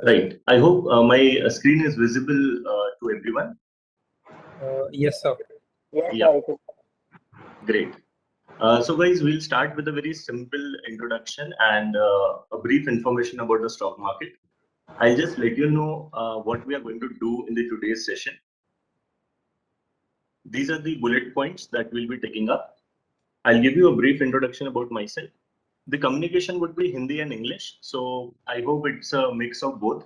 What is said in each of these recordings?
Right. I hope my screen is visible to everyone. Yes, sir. Yeah, great. So guys, we'll start with a very simple introduction and a brief information about the stock market. I'll just let you know what we are going to do in the today's session. These are the bullet points that we'll be taking up. I'll give you a brief introduction about myself. The communication would be Hindi and English, so I hope it's a mix of both.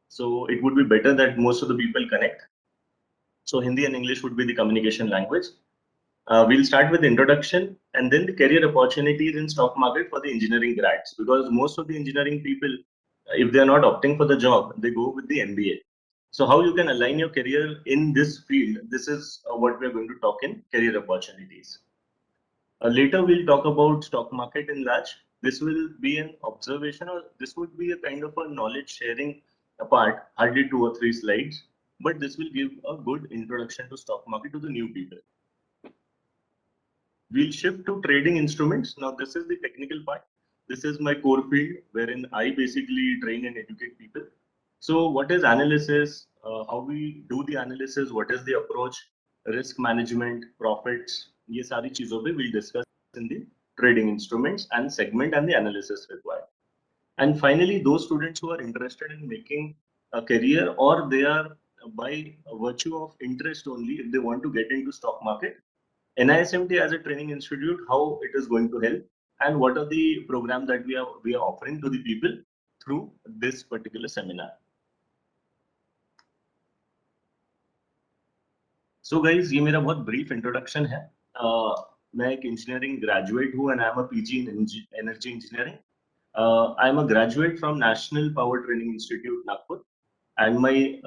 So it would be better that most of the people connect. So Hindi and English would be the communication language. We'll start with introduction and then the career opportunities in stock market for the engineering grads, because most of the engineering people, if they are not opting for the job, they go with the MBA. So how you can align your career in this field, this is what we are going to talk in career opportunities. Later we'll talk about stock market in large. This will be an observation, or this would be a kind of a knowledge sharing part, hardly 2 or 3 slides, but this will give a good introduction to stock market to the new people. We'll shift to trading instruments. Now, this is the technical part. This is my core field wherein I basically train and educate people. So, what is analysis? How we do the analysis? What is the approach? Risk management, profits. ये सारी चीजों पे we'll discuss in the trading instruments and segment and the analysis required. And finally, those students who are interested in making a career, or they are by virtue of interest only, if they want to get into stock market, NISMT as a training institute, how it is going to help, and what are the programs that we are offering to the people through this particular seminar. So guys, ये मेरा बहुत brief introduction है. मैं एक engineering graduate हूँ and I am a PG in energy engineering. I am a graduate from National Power Training Institute, Nagpur, and my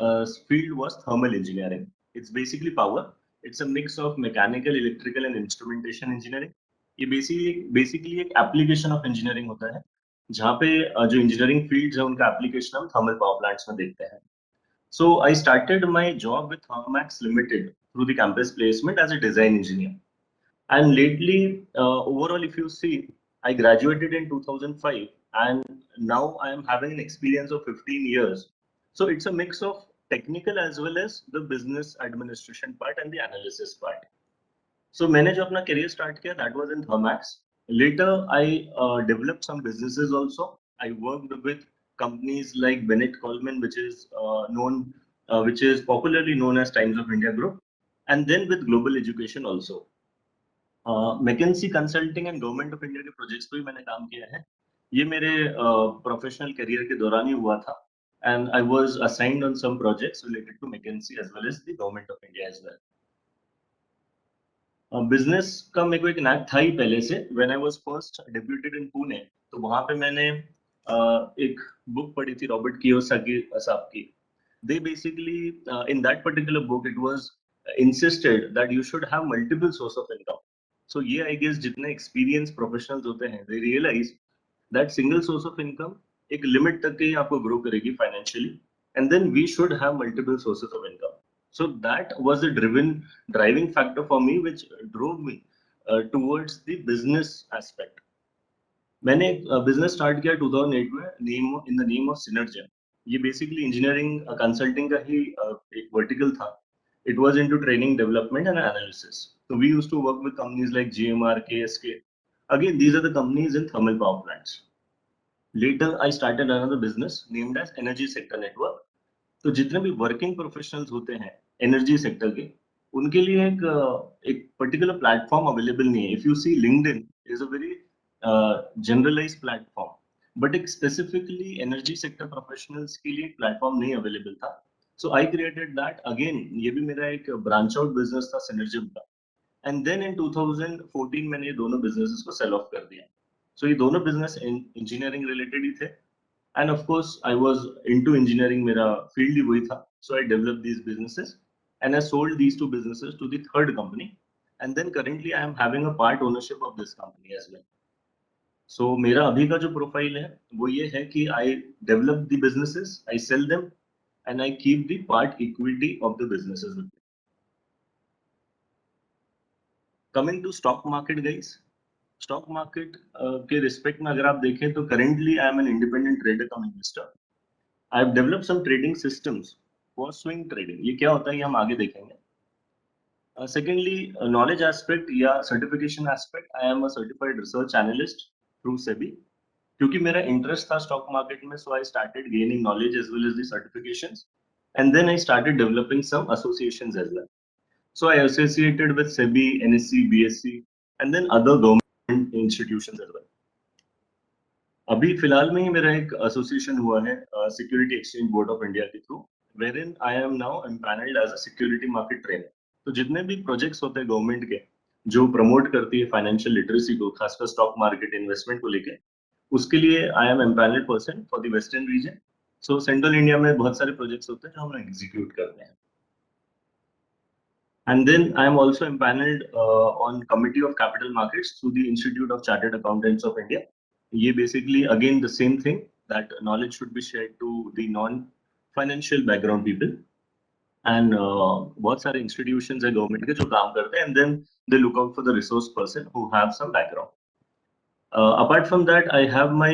field was thermal engineering. It's basically power. It's a mix of mechanical, electrical, and instrumentation engineering. ये basically एक application of engineering होता है, जहाँ पे जो engineering fields है उनका application हम thermal power plants में देखते हैं. So I started my job with Thermax Limited through the campus placement as a design engineer. And lately, overall, if you see, I graduated in 2005, and now I am having an experience of 15 years. So it's a mix of technical as well as the business administration part and the analysis part. So मैंने जो अपना career start किया, that was in Thermax. Later, I developed some businesses also. I worked with companies like Bennett Coleman, which is popularly known as Times of India Group, and then with Global Education also. McKinsey consulting and government of India के projects पे भी मैंने काम किया है. ये मेरे professional career के दौरान ही हुआ था, and I was assigned on some projects related to McKinsey as well as the government of India as well. Business का मेरे को एक नैक था ही पहले से. When I was first debuted in Pune, तो वहां पे मैंने एक बुक पढ़ी थी रॉबर्ट कियोसाकी साहब की. They basically, in that particular book, it was insisted that you should have multiple source of income. So ये I guess जितने experienced professionals होते हैं, they realize that single source of income एक limit तक ही आपको grow करेगी financially, and then we should have multiple sources of income. So that was the driving factor for me, which drove me towards the business aspect. मैंने एक business start किया 2008 में, in the name of सिनर्जन. ये basically engineering consulting का ही एक vertical था. It was into training development and analysis. So we used to work with companies like GMR, KSK. Again, these are the companies in thermal power plants. Later, I started another business named as Energy Sector Network. तो जितने भी working professionals होते हैं energy sector के, उनके लिए एक particular platform available नहीं है. If you see LinkedIn is a very generalised platform, but एक स्पेसिफिकली एनर्जी सेक्टर प्रोफेशनल्स के लिए प्लेटफॉर्म नहीं अवेलेबल था. So I created that. Again ये भी मेरा एक ब्रांच आउट बिजनेस था सिनर्जिम का. एंड देन इन 2014 मैंने ये दोनों बिजनेसेस को सेल ऑफ कर दिया. सो ये दोनों बिजनेस इंजीनियरिंग रिलेटेड ही थे, and of course I was into engineering. मेरा field ही वही था. So I developed these businesses and I sold these two businesses to the third company, and then currently I am having a part ownership of this company as well. So मेरा अभी का जो profile है वो ये है कि I develop the businesses, I sell them, and I keep the part equity of the businesses with me. Coming to stock market guys, stock market के रिस्पेक्ट में अगर आप देखें तो currently I am an independent trader cum investor. I have developed some trading systems for swing trading. ये क्या होता है ये हम आगे देखेंगे। Secondly, knowledge aspect या certification aspect, I am a certified research analyst through SEBI. क्योंकि मेरा इंटरेस्ट था स्टॉक मार्केट में, so I started gaining knowledge as well as the certifications, and then I started developing some associations as well. So I associated with SEBI, NSE, BSE, and then other government institutions as well. अभी फिलहाल में ही मेरा एक association हुआ है security exchange board of India के through, wherein I am now empaneled as a security market trainer. तो जितने भी प्रोजेक्ट्स होते हैं गवर्नमेंट के जो प्रमोट करती है फाइनेंशियल लिटरेसी को, खासकर स्टॉक मार्केट इन्वेस्टमेंट को लेके, उसके लिए I am empanelled person for the western region. So central India में बहुत सारे प्रोजेक्ट्स होते हैं जो हम लोग एग्जीक्यूट करते हैं। And then I am also empaneled on Committee of Capital Markets through the Institute of Chartered Accountants of India. ये basically again the same thing, that knowledge should be shared to the non-financial background people. And बहुत सारे institutions है government के जो काम करते हैं, and then they look out for the resource person who have some background. Apart from that, I have my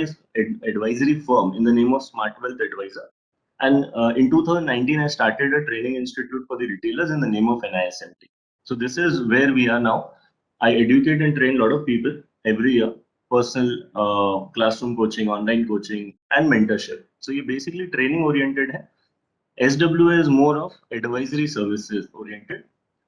advisory firm in the name of Smart Wealth Advisor. And in 2019, I started a training institute for the retailers in the name of NISMT. So this is where we are now. I educate and train a lot of people every year, personal classroom coaching, online coaching, and mentorship. So ये basically training oriented है. SWA is more of advisory services oriented.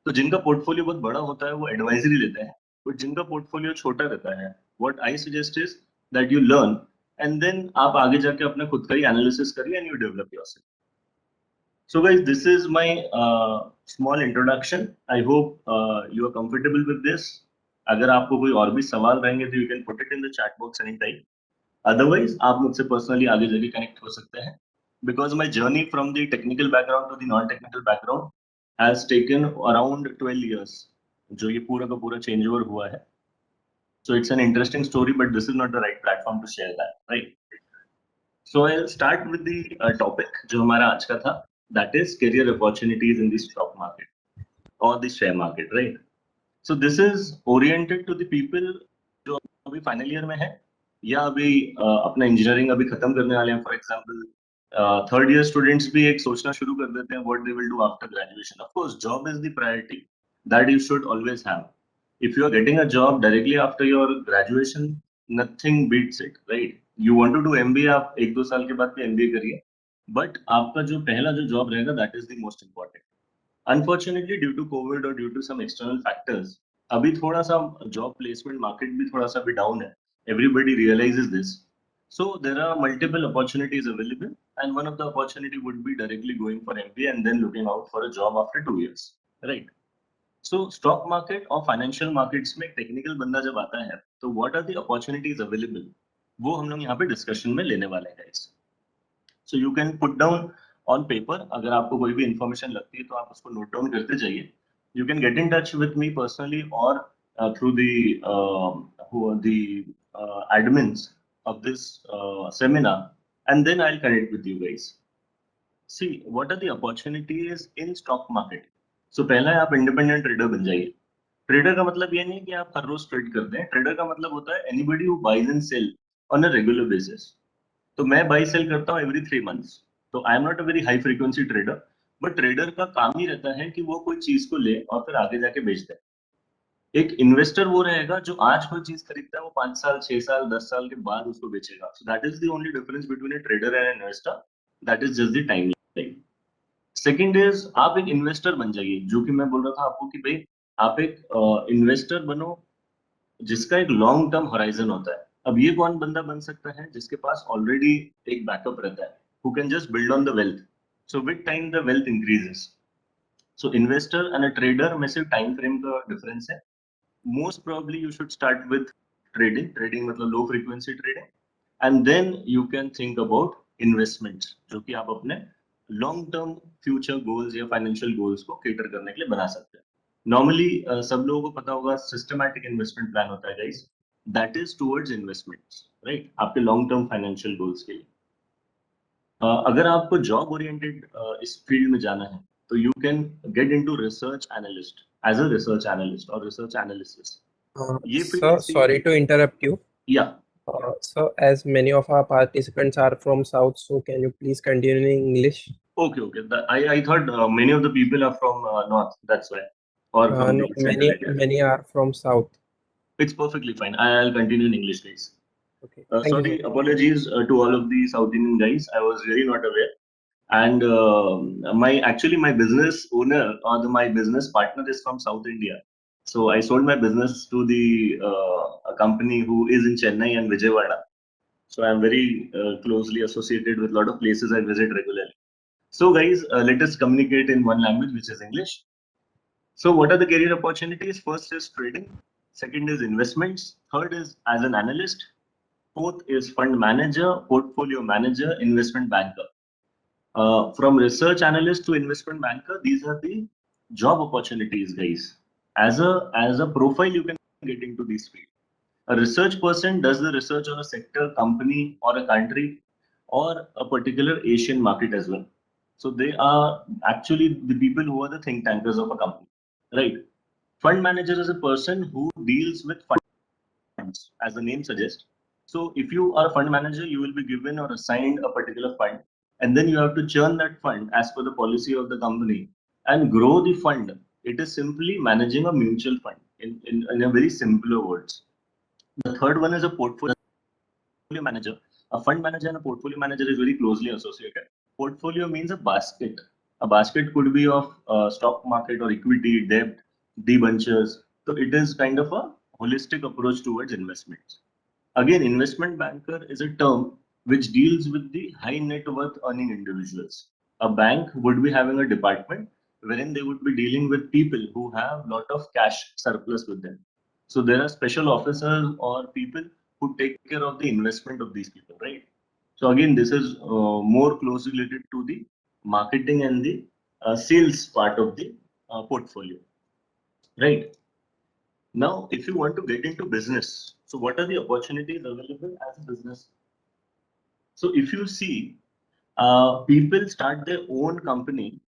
तो जिनका portfolio बहुत बड़ा होता है वो advisory लेते हैं, और जिनका पोर्टफोलियो छोटा रहता है, what I suggest is that you learn and then आप आगे जाके अपना खुद का ही एनालिसिस करिए and you develop yourself. So guys, this is my small introduction. I hope you are comfortable with this. अगर आपको कोई और भी सवाल रहेंगे तो you can put it in the chat box anytime. Otherwise, आप मुझसे पर्सनली आगे जाके कनेक्ट हो सकते हैं, because my journey from the technical background to the non-technical background has taken around 12 years. जो ये पूरा का पूरा चेंज ओवर हुआ है. So it's an interesting story, but this is not the right platform to share that, right? So I'll start with the topic जो हमारा आज का था, that is career opportunities in the stock market or the share market, right? So this is oriented to the people जो अभी final year में है या अभी अपना इंजीनियरिंग अभी खत्म करने वाले हैं. For example third year students भी एक सोचना शुरू कर देते हैं what they will do after graduation. Of course job is the priority that you should always have. If you are getting a job directly after your graduation, nothing beats it, right? You want to do MBA, आप 1-2 साल के बाद भी MBA करिए, but आपका जो पहला जो जॉब रहेगा that is the most important. Unfortunately due to covid और due to some external factors अभी थोड़ा सा जॉब प्लेसमेंट मार्केट भी थोड़ा सा भी डाउन है. Everybody realizes this. So there are multiple opportunities available, and one of the opportunity would be directly going for MBA and then looking out for a job after 2 years, right? So stock market और financial markets में technical बंदा जब आता है तो what are the opportunities available, वो हम लोग यहाँ पे discussion में लेने वाले हैं guys. So you can put down on paper, अगर आपको कोई भी information लगती है तो आप उसको note down करते जाइए. You can get in touch with me personally or through the admins of this seminar, and then I'll connect with you guys. See, what are the opportunities in stock market? So पहला है आप independent trader बन जाइए. Trader का मतलब ये नहीं कि आप हर रोज ट्रेड करते हैं. ट्रेडर का मतलब होता है anybody who buys and sell on a regular basis. तो मैं बाई सेल करता हूँ every 3 months. तो I am not a very high frequency trader, but trader का काम ही रहता है कि वो कोई चीज को ले और फिर आगे जाके बेच दे. एक इन्वेस्टर वो रहेगा जो आज कोई चीज खरीदता है, वो 5 साल 6 साल 10 साल के बाद उसको बेचेगा. So that is the only difference between a trader and an investor. That is just the time line. Second is आप एक इन्वेस्टर बन जाइए, जो कि मैं बोल रहा था आपको कि भाई आप एक इन्वेस्टर बनो जिसका एक लॉन्ग टर्म होराइजन होता है. अब ये कौन बंदा बन सकता है? जिसके पास ऑलरेडी एक बैकअप रहता है, who can just build on the wealth. So with time the wealth increases. So investor and a trader में सिर्फ टाइम फ्रेम का डिफरेंस है. Most probably you should start with trading. Trading मतलब low frequency trading, and then you can think about investments, जो कि आप अपने long term future goals या financial goals को cater करने के लिए बना सकते हैं. Normally सब लोगों को पता होगा systematic investment plan होता है guys. That is towards investments, right? आपके long term financial goals के लिए. अगर आपको जॉब ओरिएंटेड इस फील्ड में जाना है तो you can get into research analyst as a research analyst और रिसर्च एनालिसिस. ये Sir, sorry to interrupt you. या So as many of our participants are from South, so can you please continue in English? Okay, okay. I thought many of the people are from North, that's why, or from No, the Central India. many are from South. It's perfectly fine. I'll continue in English, guys. Okay, thank you, Sorry, sir. apologies to all of the South Indian guys. I was really not aware. And my business owner or my business partner is from South India. So I sold my business to the a company who is in Chennai and Vijayawada. So I'm very closely associated with a lot of places I visit regularly. So guys, let us communicate in one language, which is English. So what are the career opportunities? First is trading. Second is investments. Third is as an analyst. Fourth is fund manager, portfolio manager, investment banker. From research analyst to investment banker, these are the job opportunities, guys. As a profile, you can get into this field. A research person does the research on a sector, company, or a country, or a particular Asian market as well. So they are actually the people who are the think tankers of a company, right? Fund manager is a person who deals with funds, as the name suggests. So if you are a fund manager, you will be given or assigned a particular fund, and then you have to churn that fund as per the policy of the company and grow the fund. It is simply managing a mutual fund in a very simpler words. The third one is a portfolio manager. A fund manager and a portfolio manager is very closely associated. Portfolio means a basket. A basket could be of stock market or equity, debt, debentures. So it is kind of a holistic approach towards investments. Again, investment banker is a term which deals with the high net worth earning individuals. A bank would be having a department wherein they would be dealing with people who have lot of cash surplus with them. So there are special officers or people who take care of the investment of these people, right? So again, this is more closely related to the marketing and the sales part of the portfolio, right? Now, if you want to get into business, so what are the opportunities available as a business? So if you see, people start their own company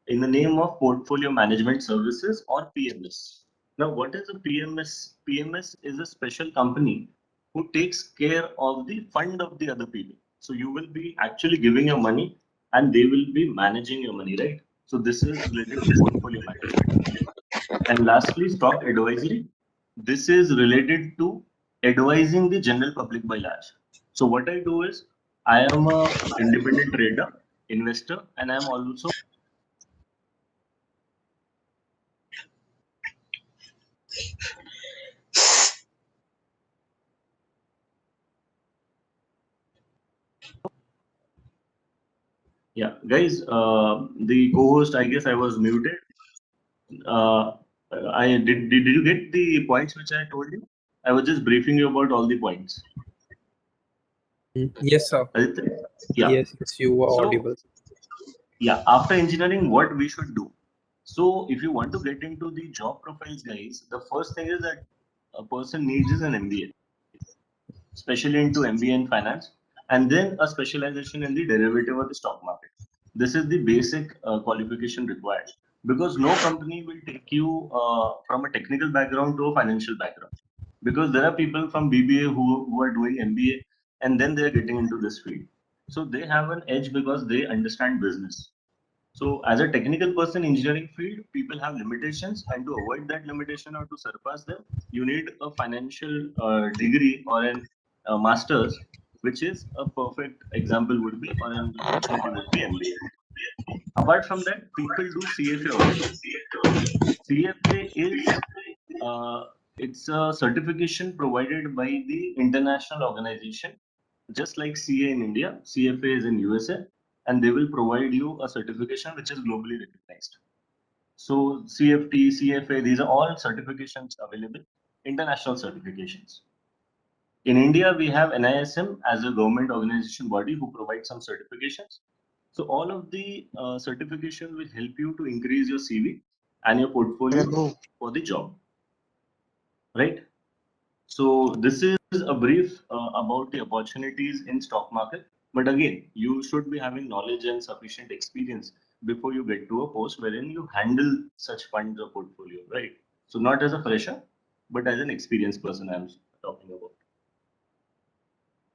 in the name of Portfolio Management Services or PMS. Now, what is a PMS? PMS is a special company who takes care of the fund of the other people. So you will be actually giving your money and they will be managing your money, right? So this is related to portfolio management. And lastly, stock advisory. This is related to advising the general public by large. So what I do is I am a independent trader, investor, and I am also yeah, guys. The co-host, I guess I was muted. Uh, did you get the points which I told you? I was just briefing you about all the points. Yes, sir. Aditya? Yeah. Yes, yes, you were So audible. yeah, after engineering, what we should do? So if you want to get into the job profiles, guys, the first thing is that a person needs is an MBA, especially into MBA in finance, and then a specialization in the derivative of the stock market. This is the basic qualification required because no company will take you from a technical background to a financial background because there are people from BBA who are doing MBA and then they are getting into this field. So they have an edge because they understand business. So, as a technical person, engineering field, people have limitations, and to avoid that limitation or to surpass them, you need a financial degree or an master's, which is a perfect example would be or an opportunity would be MBA. Apart from that, people do CFA also. CFA is uh, it's a certification provided by the international organization, just like CA in India. CFA is in USA, and they will provide you a certification which is globally recognized. So CFT, CFA, these are all certifications available, international certifications. In India, we have NISM as a government organization body who provides some certifications. So all of the certification will help you to increase your CV and your portfolio for the job, right? So this is a brief about the opportunities in stock market. But again, you should be having knowledge and sufficient experience before you get to a post wherein you handle such funds or portfolio, right? So not as a fresher, but as an experienced person I'm talking about.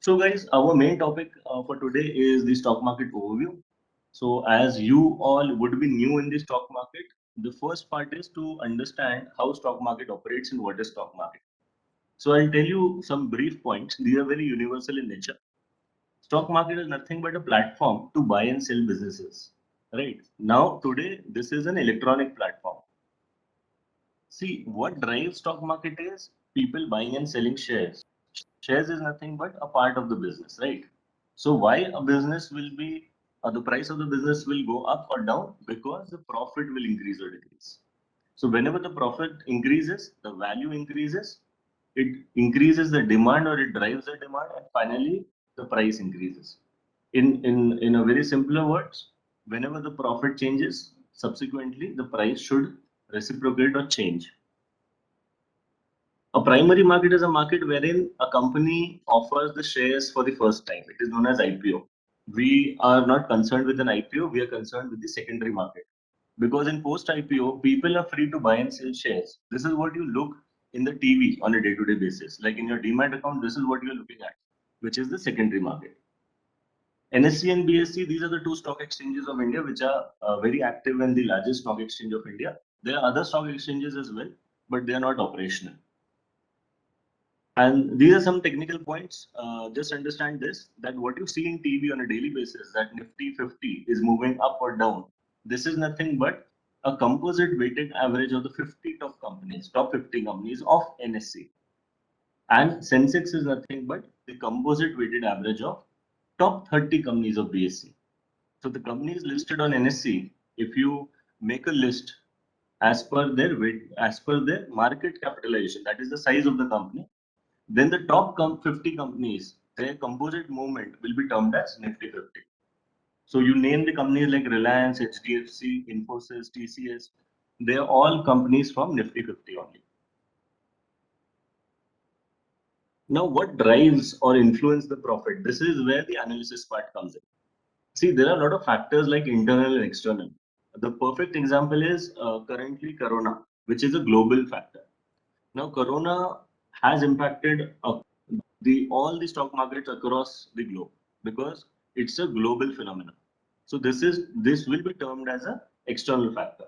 So guys, our main topic for today is the stock market overview. So as you all would be new in the stock market, the first part is to understand how stock market operates and what is stock market. So I'll tell you some brief points. These are very universal in nature. Stock market is nothing but a platform to buy and sell businesses. Right. Now today, this is an electronic platform. See, what drives stock market is people buying and selling shares. Shares is nothing but a part of the business, right? So why a business will be, the price of the business will go up or down? Because the profit will increase or decrease. So whenever the profit increases, the value increases, it increases the demand or it drives the demand, and finally the price increases. In a very simpler words, whenever the profit changes, subsequently the price should reciprocate or change. A primary market is a market wherein a company offers the shares for the first time. It is known as IPO. We are not concerned with an IPO, we are concerned with the secondary market. Because in post IPO, people are free to buy and sell shares. This is what you look in the TV on a day to day basis. Like in your Demat account, this is what you're looking at, which is the secondary market. NSE and BSE, these are the two stock exchanges of India which are very active and the largest stock exchange of India. There are other stock exchanges as well, but they are not operational. And these are some technical points. Just understand this, that what you see in TV on a daily basis, that Nifty 50 is moving up or down. This is nothing but a composite weighted average of the 50 top 50 companies of NSE. And Sensex is nothing but the composite weighted average of top 30 companies of BSE. So the companies listed on NSE, if you make a list as per their weight, as per their market capitalization, that is the size of the company, then the top 50 companies, their composite movement will be termed as Nifty 50. So you name the companies like Reliance, HDFC, Infosys, TCS, they are all companies from Nifty 50 only. Now, what drives or influence the profit? This is where the analysis part comes in. See, there are a lot of factors like internal and external. The perfect example is currently Corona, which is a global factor. Now, Corona has impacted all the stock markets across the globe because it's a global phenomenon. So this will be termed as an external factor.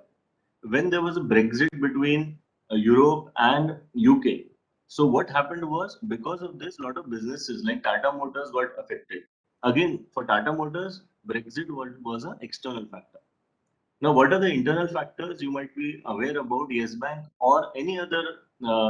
When there was a Brexit between Europe and UK, so what happened was because of this, a lot of businesses like Tata Motors got affected. Again, for Tata Motors, Brexit was an external factor. Now, what are the internal factors you might be aware about Yes Bank or any other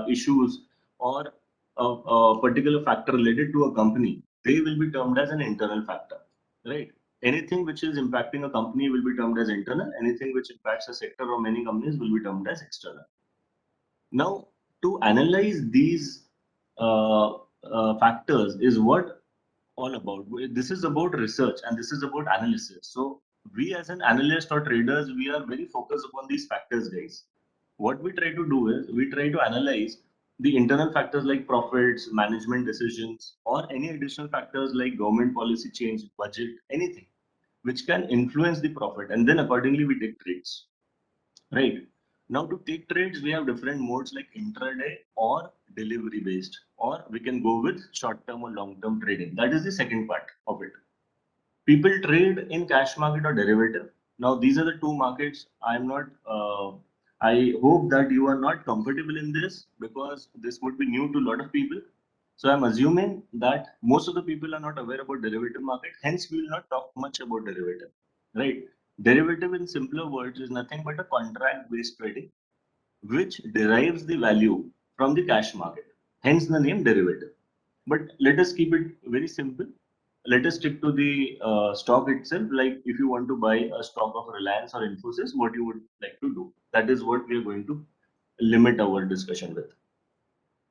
issues or a particular factor related to a company? They will be termed as an internal factor, right? Anything which is impacting a company will be termed as internal. Anything which impacts a sector or many companies will be termed as external. Now, to analyze these factors is what all about. This is about research and this is about analysis. So we as an analyst or traders, we are very focused upon these factors, guys. What we try to do is we try to analyze the internal factors like profits, management decisions, or any additional factors like government policy change, budget, anything which can influence the profit. And then accordingly, we take trades, right? Now to take trades, we have different modes like intraday or delivery based, or we can go with short term or long term trading. That is the second part of it. People trade in cash market or derivative. Now these are the two markets. I'm not. I hope that you are not comfortable in this because this would be new to a lot of people. So I'm assuming that most of the people are not aware about derivative market. Hence, we will not talk much about derivative, right? Derivative in simpler words is nothing but a contract based trading which derives the value from the cash market. Hence the name derivative. But let us keep it very simple. Let us stick to the stock itself. Like if you want to buy a stock of Reliance or Infosys, what you would like to do. That is what we are going to limit our discussion with.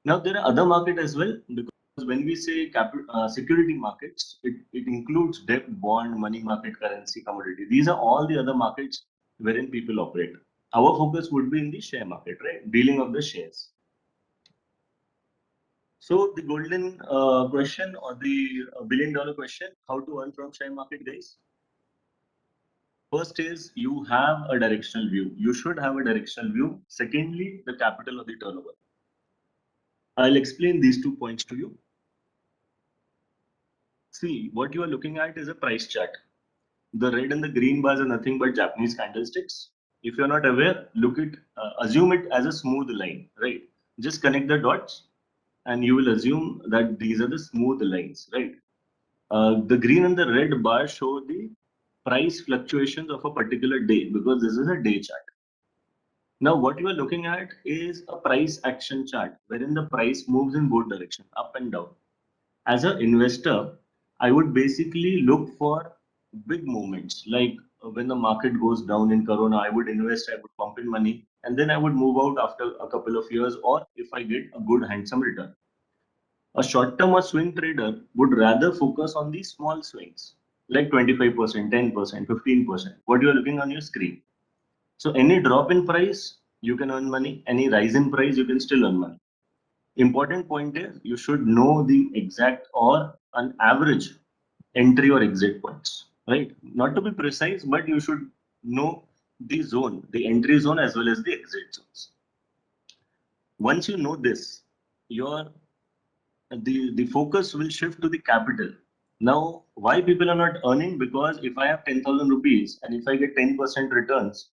Now there are other market as well because when we say security markets, it includes debt, bond, money market, currency, commodity. These are all the other markets wherein people operate. Our focus would be in the share market, right? Dealing of the shares. So the golden question or the $1 billion question, how to earn from share market, guys? First is you have a directional view. You should have a directional view. Secondly, the capital or the turnover. I'll explain these 2 points to you. See, what you are looking at is a price chart. The red and the green bars are nothing but Japanese candlesticks. If you're not aware, assume it as a smooth line, right? Just connect the dots and you will assume that these are the smooth lines, right? The green and the red bars show the price fluctuations of a particular day because this is a day chart. Now, what you are looking at is a price action chart wherein the price moves in both directions, up and down. As an investor, I would basically look for big movements. Like when the market goes down in Corona, I would invest, I would pump in money, and then I would move out after a couple of years, or if I get a good, handsome return. A short term or swing trader would rather focus on these small swings, like 25%, 10%, 15%, what you are looking on your screen. So, any drop in price, you can earn money. Any rise in price, you can still earn money. Important point is you should know the exact or an average entry or exit points, right? Not to be precise, but you should know the zone, the entry zone as well as the exit zones. Once you know this, your the focus will shift to the capital. Now, why people are not earning? Because if I have 10,000 rupees and if I get 10% returns,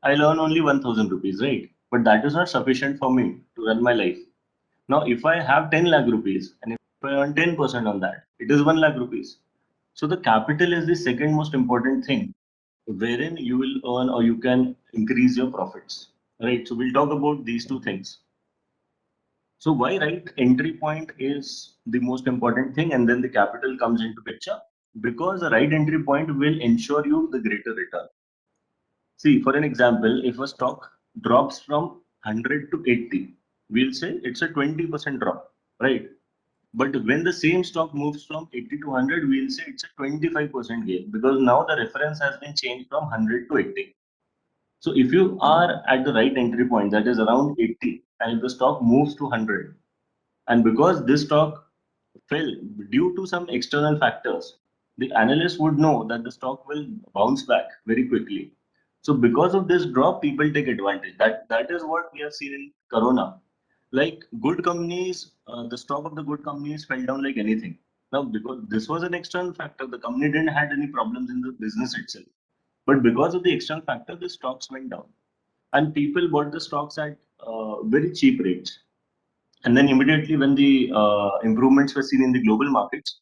I'll earn only 1,000 rupees, right? But that is not sufficient for me to run my life. Now, if I have 10 lakh rupees and if I earn 10% on that, it is 1 lakh rupees. So the capital is the second most important thing wherein you will earn or you can increase your profits, right? So we'll talk about these two things. So why right entry point is the most important thing and then the capital comes into picture because the right entry point will ensure you the greater return. See, for an example, if a stock drops from 100 to 80, we'll say it's a 20% drop, right? But when the same stock moves from 80 to 100, we'll say it's a 25% gain because now the reference has been changed from 100 to 80. So if you are at the right entry point, that is around 80, and if the stock moves to 100, and because this stock fell due to some external factors, the analyst would know that the stock will bounce back very quickly. So because of this drop, people take advantage. That is what we have seen in Corona. Like good companies, the stock of the good companies fell down like anything. Now, because this was an external factor, the company didn't had any problems in the business itself. But because of the external factor, the stocks went down, and people bought the stocks at very cheap rates. And then immediately when the improvements were seen in the global markets,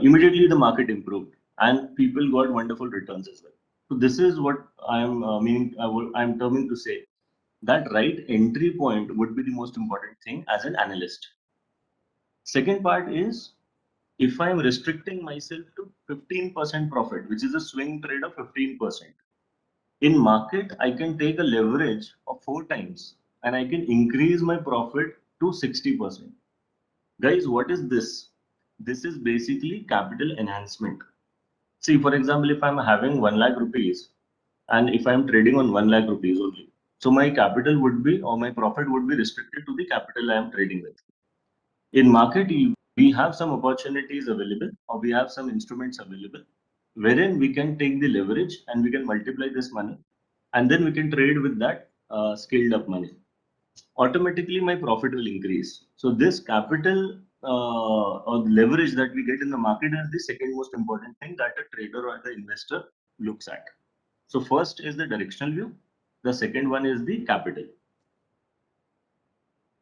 immediately the market improved and people got wonderful returns as well. So this is what I'm I'm terming to say that right entry point would be the most important thing as an analyst. Second part is if I'm restricting myself to 15% profit, which is a swing trade of 15%. In market, I can take a leverage of 4 times and I can increase my profit to 60%. Guys, what is this? This is basically capital enhancement. See, for example, if I'm having 1 lakh rupees and if I'm trading on 1 lakh rupees only, so my capital would be or my profit would be restricted to the capital I am trading with. In market, we have some opportunities available or we have some instruments available wherein we can take the leverage and we can multiply this money and then we can trade with that scaled up money. Automatically my profit will increase. So this capital or leverage that we get in the market is the second most important thing that a trader or the investor looks at. So first is the directional view. The second one is the capital.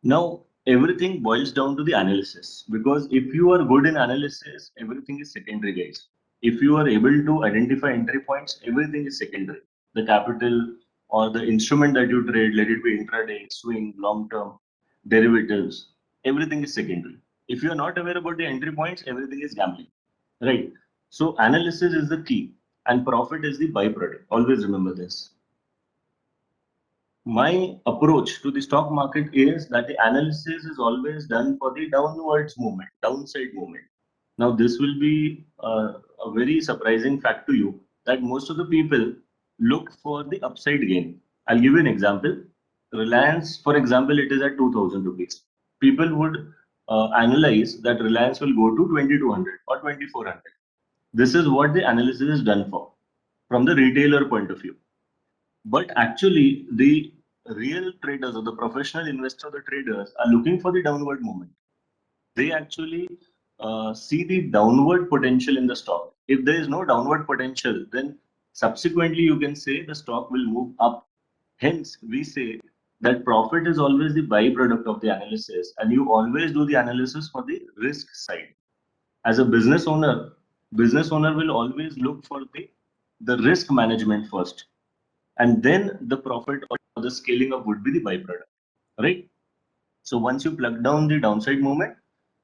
Now everything boils down to the analysis because if you are good in analysis, everything is secondary, guys. If you are able to identify entry points, everything is secondary. The capital or the instrument that you trade, let it be intraday, swing, long term, derivatives, everything is secondary. If you are not aware about the entry points, everything is gambling, right? So analysis is the key and profit is the byproduct. Always remember this. My approach to the stock market is that the analysis is always done for the downwards movement, downside movement. Now, this will be a very surprising fact to you that most of the people look for the upside gain. I'll give you an example. Reliance, for example, it is at 2000 rupees. People would analyze that Reliance will go to 2200 or 2400. This is what the analysis is done for from the retailer point of view. But actually, the real traders or the professional investor, the traders are looking for the downward movement. They actually see the downward potential in the stock. If there is no downward potential, then subsequently you can say the stock will move up. Hence, we say that profit is always the byproduct of the analysis, and you always do the analysis for the risk side. As a business owner will always look for the risk management first, and then the profit or the scaling up would be the byproduct, right? So once you plug down the downside movement,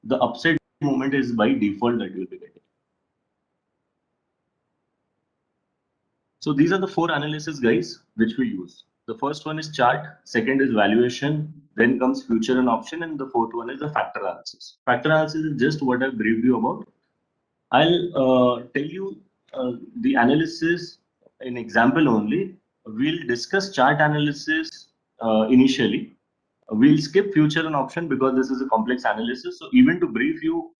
the upside movement is by default that you'll be getting. So these are the four analysis, guys, which we use. The first one is chart, second is valuation, then comes future and option, and the fourth one is the factor analysis. Factor analysis is just what I briefed you about. I'll tell you the analysis in example only. We'll discuss chart analysis initially. We'll skip future and option because this is a complex analysis. So even to brief you,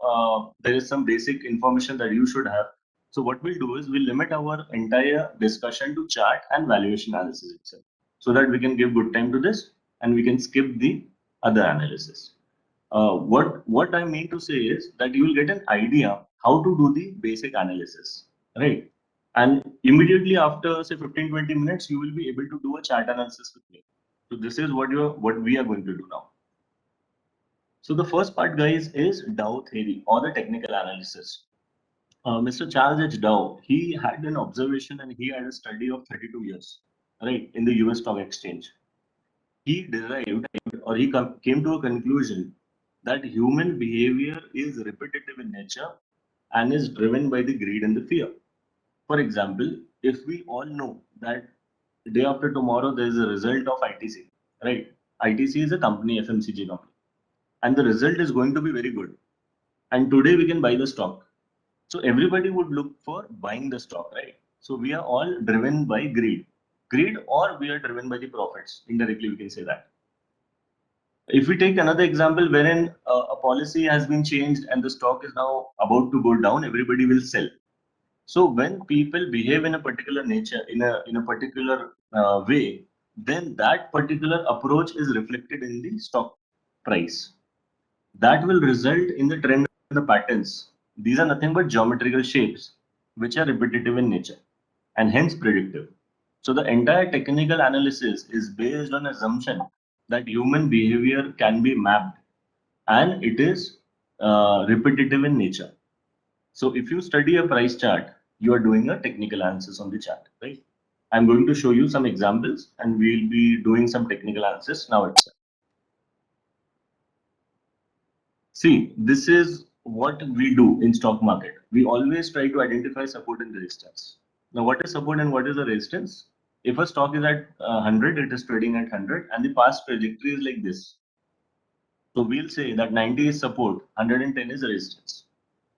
there is some basic information that you should have. So what we'll do is we'll limit our entire discussion to chart and valuation analysis itself, so that we can give good time to this and we can skip the other analysis. What I mean to say is that you will get an idea how to do the basic analysis, right? And immediately after say 15-20 minutes, you will be able to do a chart analysis with me. So this is what we are going to do now. So the first part, guys, is Dow theory or the technical analysis. Mr. Charles H. Dow, he had an observation and he had a study of 32 years, right, in the US Stock Exchange. He derived or he came to a conclusion that human behavior is repetitive in nature and is driven by the greed and the fear. For example, if we all know that day after tomorrow there is a result of ITC, right? ITC is a company, FMCG company, and the result is going to be very good. And today we can buy the stock. So everybody would look for buying the stock, right? So we are all driven by greed, or we are driven by the profits. Indirectly, we can say that. If we take another example wherein a policy has been changed and the stock is now about to go down, everybody will sell. So when people behave in a particular nature, in a particular way, then that particular approach is reflected in the stock price. That will result in the trend and the patterns. These are nothing but geometrical shapes, which are repetitive in nature and hence predictive. So the entire technical analysis is based on assumption that human behavior can be mapped and it is repetitive in nature. So if you study a price chart, you are doing a technical analysis on the chart, right? I'm going to show you some examples and we'll be doing some technical analysis now itself. See, this is what we do in stock market. We always try to identify support and resistance. Now, what is support and what is the resistance? If a stock is at 100, it is trading at 100 and the past trajectory is like this. So we'll say that 90 is support, 110 is resistance.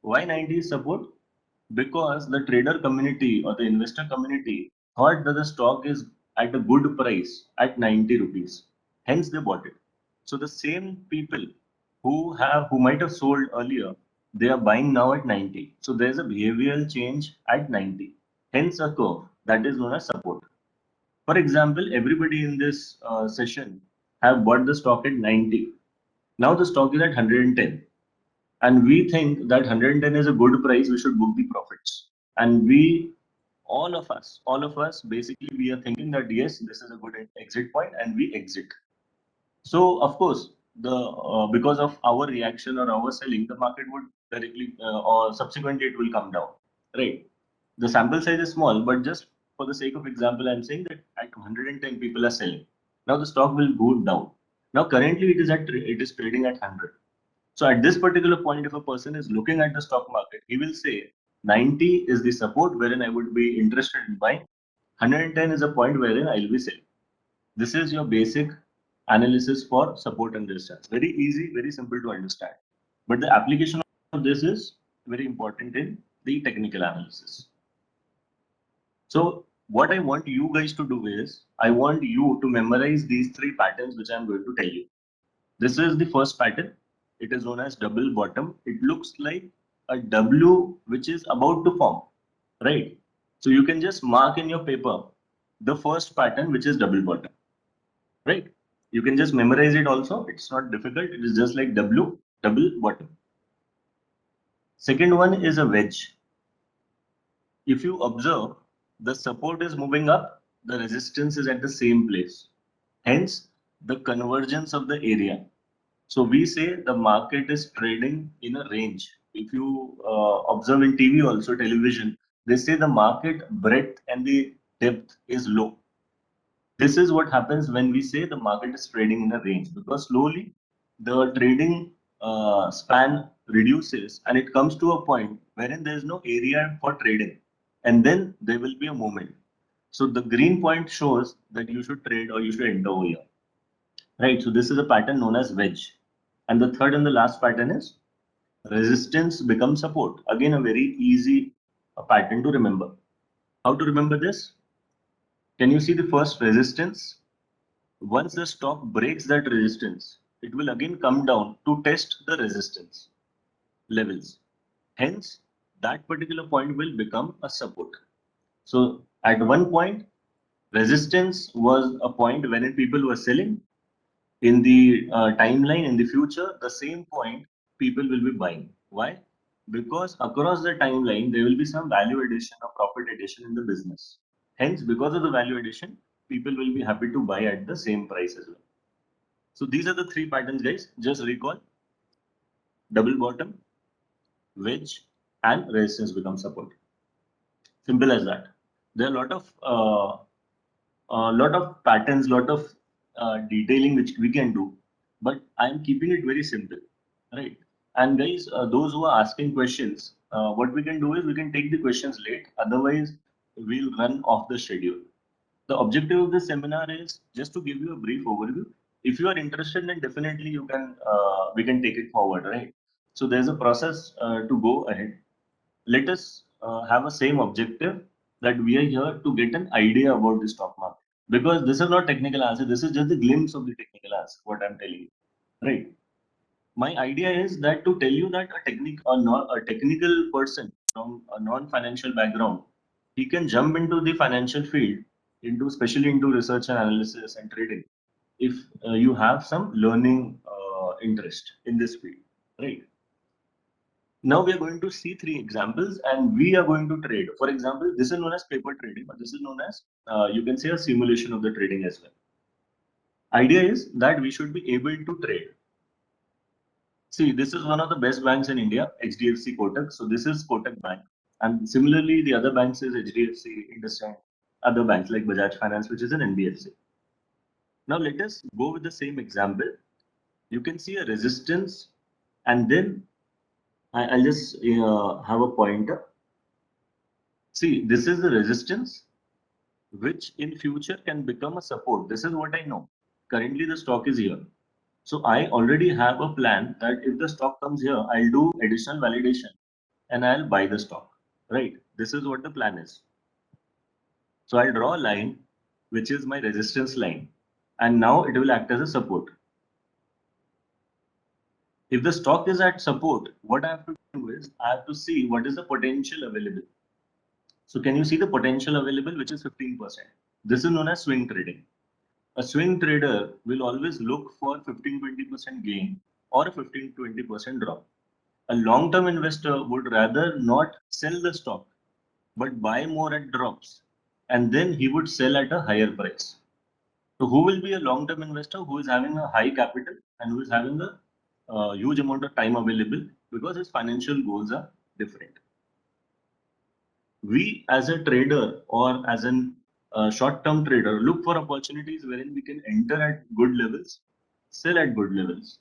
Why 90 is support? Because the trader community or the investor community thought that the stock is at a good price at 90 rupees. Hence they bought it. So the same people who might have sold earlier, they are buying now at 90. So there's a behavioral change at 90. Hence a curve that is known as support. For example, everybody in this session have bought the stock at 90. Now the stock is at 110. And we think that 110 is a good price, we should book the profits. And all of us, basically, we are thinking that yes, this is a good exit point and we exit. So of course, because of our reaction or our selling, the market would directly or subsequently it will come down, right? The sample size is small, but just for the sake of example, I'm saying that at 110 people are selling. Now the stock will go down. Now currently it is trading at 100. So at this particular point, if a person is looking at the stock market, he will say 90 is the support wherein I would be interested in buying. 110 is a point wherein I'll be selling. This is your basic analysis for support and resistance. Very easy, very simple to understand. But the application of this is very important in the technical analysis. So what I want you guys to do is, I want you to memorize these three patterns which I'm going to tell you. This is the first pattern. It is known as double bottom. It looks like a W which is about to form, right? So you can just mark in your paper the first pattern which is double bottom, right? You can just memorize it also. It's not difficult. It is just like W, double bottom. Second one is a wedge. If you observe, the support is moving up, the resistance is at the same place. Hence, the convergence of the area. So we say the market is trading in a range. If you observe in TV also, television, they say the market breadth and the depth is low. This is what happens when we say the market is trading in a range, because slowly the trading span reduces and it comes to a point wherein there is no area for trading, and then there will be a moment. So the green point shows that you should trade or you should enter over here, right? So this is a pattern known as wedge. And the third and the last pattern is resistance becomes support. Again, a very easy pattern to remember. How to remember this? Can you see the first resistance? Once the stock breaks that resistance, it will again come down to test the resistance levels. Hence, that particular point will become a support. So at one point, resistance was a point when people were selling. In the timeline in the future, the same point people will be buying. Why? Because across the timeline, there will be some value addition or profit addition in the business. Hence, because of the value addition, people will be happy to buy at the same price as well. So these are the three patterns, guys. Just recall: double bottom, wedge, and resistance becomes support. Simple as that. There are a lot of patterns, lot of detailing which we can do, but I'm keeping it very simple, right? And guys, those who are asking questions, what we can do is we can take the questions late. Otherwise, we'll run off the schedule. The objective of this seminar is just to give you a brief overview. If you are interested, then definitely you can we can take it forward, right? So there's a process to go ahead. Let us have a same objective, that we are here to get an idea about the stock market, because this is not technical answer. This is just a glimpse of the technical answer. What I'm telling you, right? My idea is that to tell you that a technical person from a non-financial background, he can jump into the financial field, into especially into research and analysis and trading, if you have some learning interest in this field, right? Now we are going to see three examples and we are going to trade. For example, this is known as paper trading, but this is known as, you can say, a simulation of the trading as well. Idea is that we should be able to trade. See, this is one of the best banks in India, HDFC Kotak. So this is Kotak Bank. And similarly, the other banks is HDFC, IndusInd, other banks like Bajaj Finance, which is an NBFC. Now let us go with the same example. You can see a resistance, and then I'll just have a pointer. See, this is the resistance, which in future can become a support. This is what I know. Currently, the stock is here. So I already have a plan that if the stock comes here, I'll do additional validation and I'll buy the stock, right? This is what the plan is. So I'll draw a line, which is my resistance line, and now it will act as a support. If the stock is at support, what I have to do is I have to see what is the potential available. So can you see the potential available, which is 15%? This is known as swing trading. A swing trader will always look for 15-20% gain or a 15-20% drop. A long-term investor would rather not sell the stock, but buy more at drops, and then he would sell at a higher price. So who will be a long-term investor who is having a high capital and who is having a huge amount of time available, because his financial goals are different. We as a trader or as an short-term trader look for opportunities wherein we can enter at good levels, sell at good levels.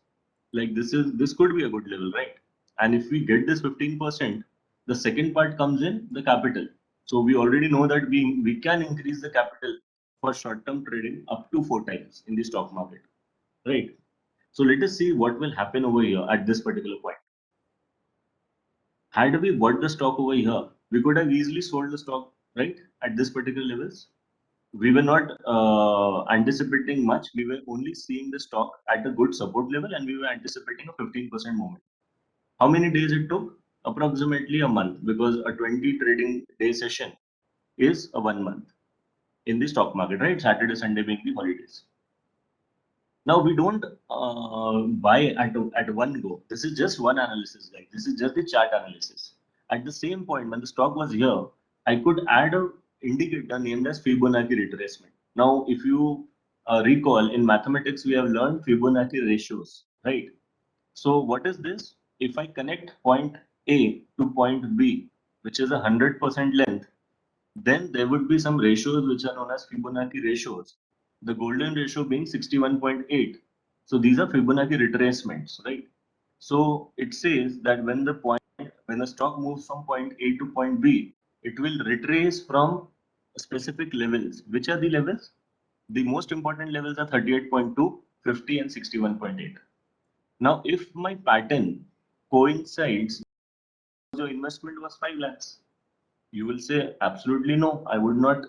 Like this could be a good level, right? And if we get this 15%, the second part comes in the capital. So we already know that we can increase the capital for short-term trading up to 4 times in the stock market, right? So let us see what will happen over here at this particular point. Had we bought the stock over here, we could have easily sold the stock, right, at this particular levels. We were not anticipating much. We were only seeing the stock at a good support level, and we were anticipating a 15% movement. How many days it took? Approximately a month, because a 20 trading day session is a 1 month in the stock market, right? Saturday, Sunday being the holidays. Now we don't buy at one go. This is just one analysis, guys. This is just the chart analysis. At the same point, when the stock was here, I could add a indicator named as Fibonacci retracement. Now, if you recall, in mathematics, we have learned Fibonacci ratios, right? So what is this? If I connect point A to point B, which is 100% length, then there would be some ratios which are known as Fibonacci ratios. The golden ratio being 61.8. So these are Fibonacci retracements, right? So it says that when the stock moves from point A to point B, it will retrace from specific levels. Which are the levels? The most important levels are 38.2, 50, and 61.8. Now, if my pattern coincides, your investment was 5 lakhs. You will say, absolutely no, I would not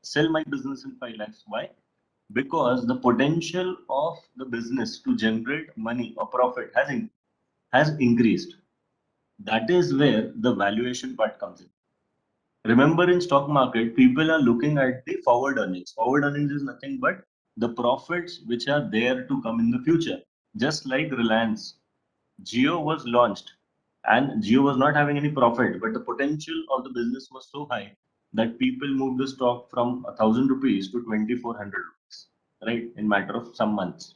sell my business in 5 lakhs. Why? Because the potential of the business to generate money or profit has increased. That is where the valuation part comes in. Remember, in stock market, people are looking at the forward earnings. Forward earnings is nothing but the profits which are there to come in the future. Just like Reliance, Jio was launched and Jio was not having any profit, but the potential of the business was so high that people moved the stock from 1,000 rupees to 2,400 rupees, right? In matter of some months.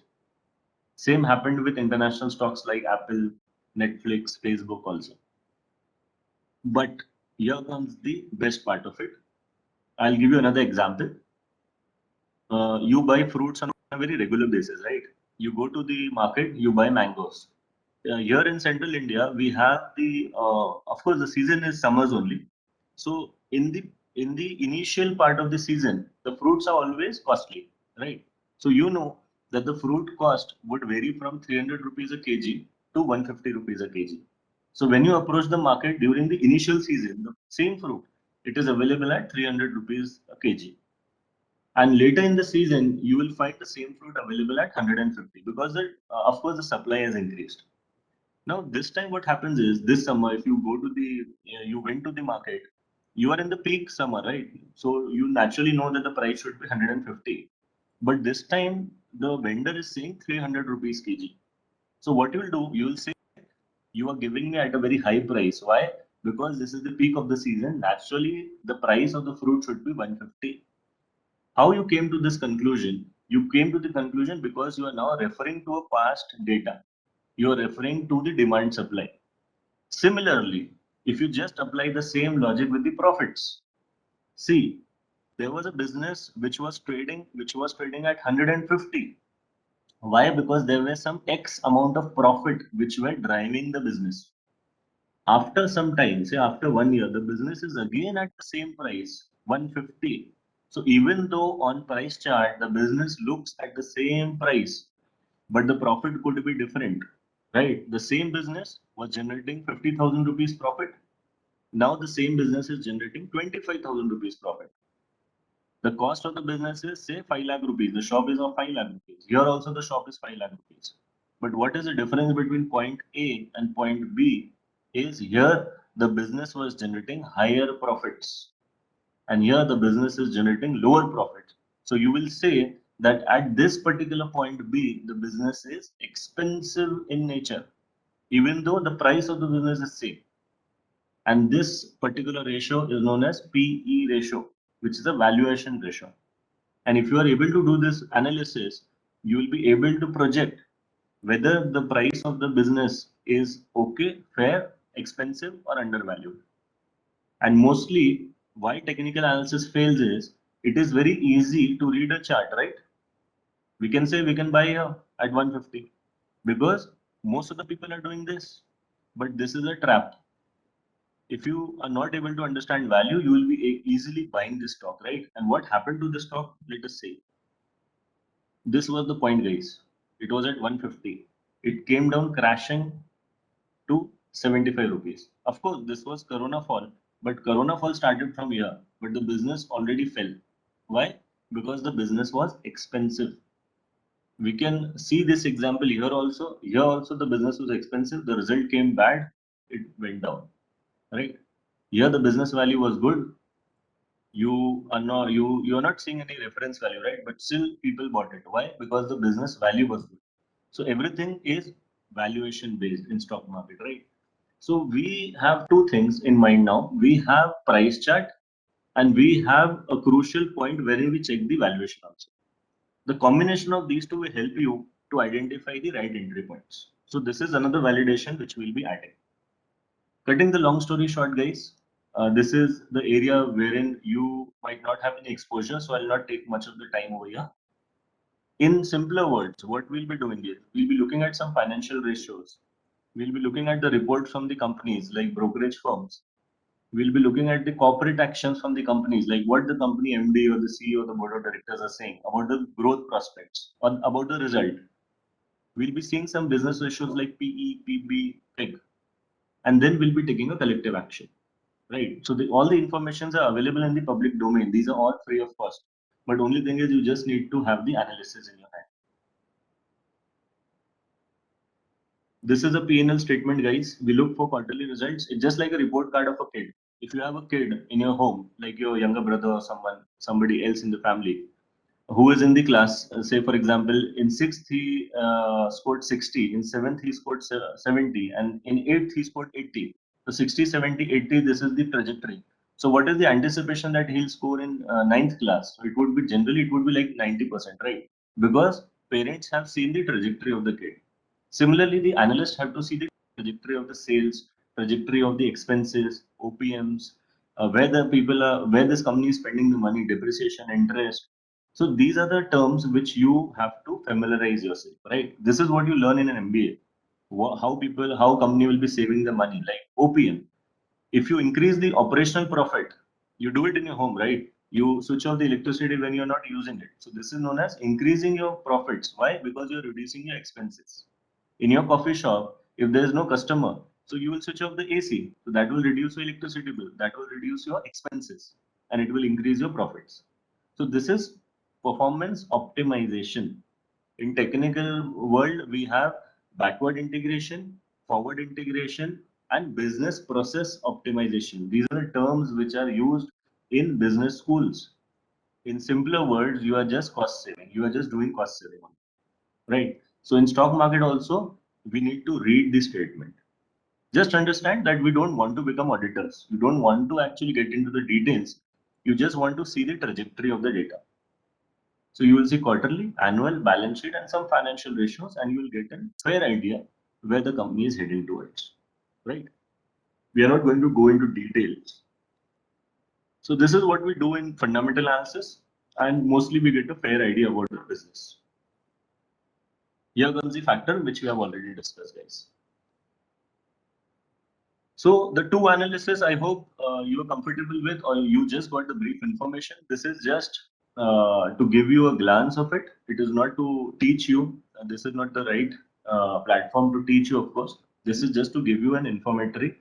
Same happened with international stocks like Apple, Netflix, Facebook also. But here comes the best part of it. I'll give you another example. You buy fruits on a very regular basis, right? You go to the market, you buy mangoes. Here in central India, we have of course, the season is summers only. So in the initial part of the season, the fruits are always costly, right? So you know that the fruit cost would vary from 300 rupees a kg to 150 rupees a kg. So when you approach the market during the initial season, the same fruit, it is available at 300 rupees a kg. And later in the season, you will find the same fruit available at 150 because of course the supply has increased. Now, this time what happens is this summer, if you went to the market, you are in the peak summer, right? So you naturally know that the price should be 150. But this time the vendor is saying 300 rupees kg. So what you will do, you will say you are giving me at a very high price. Why? Because this is the peak of the season. Naturally, the price of the fruit should be 150. How you came to this conclusion? You came to the conclusion because you are now referring to a past data. You are referring to the demand supply. Similarly, if you just apply the same logic with the profits, see, there was a business which was trading at 150. Why? Because there were some X amount of profit which were driving the business. After some time, say after 1 year, the business is again at the same price, 150. So even though on price chart the business looks at the same price, but the profit could be different, right? The same business was generating 50,000 rupees profit. Now the same business is generating 25,000 rupees profit. The cost of the business is say 5 lakh rupees. The shop is of 5 lakh rupees. Here also the shop is 5 lakh rupees. But what is the difference between point A and point B is here the business was generating higher profits and here the business is generating lower profits. So you will say that at this particular point B, the business is expensive in nature, even though the price of the business is same. And this particular ratio is known as PE ratio, which is a valuation ratio. And if you are able to do this analysis, you will be able to project whether the price of the business is okay, fair, expensive, or undervalued. And mostly, why technical analysis fails is it is very easy to read a chart, right? We can say we can buy here at 150 because most of the people are doing this. But this is a trap. If you are not able to understand value, you will be easily buying this stock, right? And what happened to the stock? Let us say this was the point, guys. It was at 150. It came down crashing to 75 rupees. Of course, this was Corona fall, but Corona fall started from here, but the business already fell. Why? Because the business was expensive. We can see this example here also. Here also the business was expensive. The result came bad. It went down, right? Here the business value was good. You are not seeing any reference value, right? But still people bought it. Why? Because the business value was good. So everything is valuation based in stock market, right? So we have two things in mind now. We have price chart and we have a crucial point wherein we check the valuation also. The combination of these two will help you to identify the right entry points. So this is another validation which we'll be adding. Cutting the long story short, guys, this is the area wherein you might not have any exposure, so I'll not take much of the time over here. In simpler words, what we'll be doing is we'll be looking at some financial ratios. We'll be looking at the reports from the companies like brokerage firms. We'll be looking at the corporate actions from the companies, like what the company MD or the CEO or the board of directors are saying about the growth prospects or about the result. We'll be seeing some business ratios like PE, PB, PIG, and then we'll be taking a collective action. Right. So all the informations are available in the public domain. These are all free of cost. But only thing is you just need to have the analysis in your hand. This is a P&L statement, guys. We look for quarterly results. It's just like a report card of a kid. If you have a kid in your home, like your younger brother or somebody else in the family, who is in the class, say for example, in sixth he scored 60, in seventh he scored 70, and in eighth he scored 80. So 60, 70, 80, this is the trajectory. So what is the anticipation that he'll score in ninth class? So it would be generally it would be like 90%, right? Because parents have seen the trajectory of the kid. Similarly, the analysts have to see the trajectory of the sales, trajectory of the expenses, OPMs, where the people are, where this company is spending the money, depreciation, interest. So these are the terms which you have to familiarize yourself, right? This is what you learn in an MBA. How company will be saving the money, like OPM. If you increase the operational profit, you do it in your home, right? You switch off the electricity when you're not using it. So this is known as increasing your profits. Why? Because you're reducing your expenses. In your coffee shop, if there is no customer, so you will switch off the AC. So that will reduce your electricity bill. That will reduce your expenses and it will increase your profits. So this is performance optimization. In technical world, we have backward integration, forward integration, and business process optimization. These are the terms which are used in business schools. In simpler words, you are just cost saving. You are just doing cost saving, right? So in stock market also, we need to read the statement. Just understand that we don't want to become auditors. You don't want to actually get into the details. You just want to see the trajectory of the data. So you will see quarterly, annual, balance sheet, and some financial ratios, and you will get a fair idea where the company is heading towards, right? We are not going to go into details. So this is what we do in fundamental analysis, and mostly we get a fair idea about the business. Here comes the factor which we have already discussed, guys. So the two analysis, I hope you are comfortable with, or you just got the brief information. This is just to give you a glance of it. It is not to teach you. This is not the right platform to teach you, of course. This is just to give you an informatory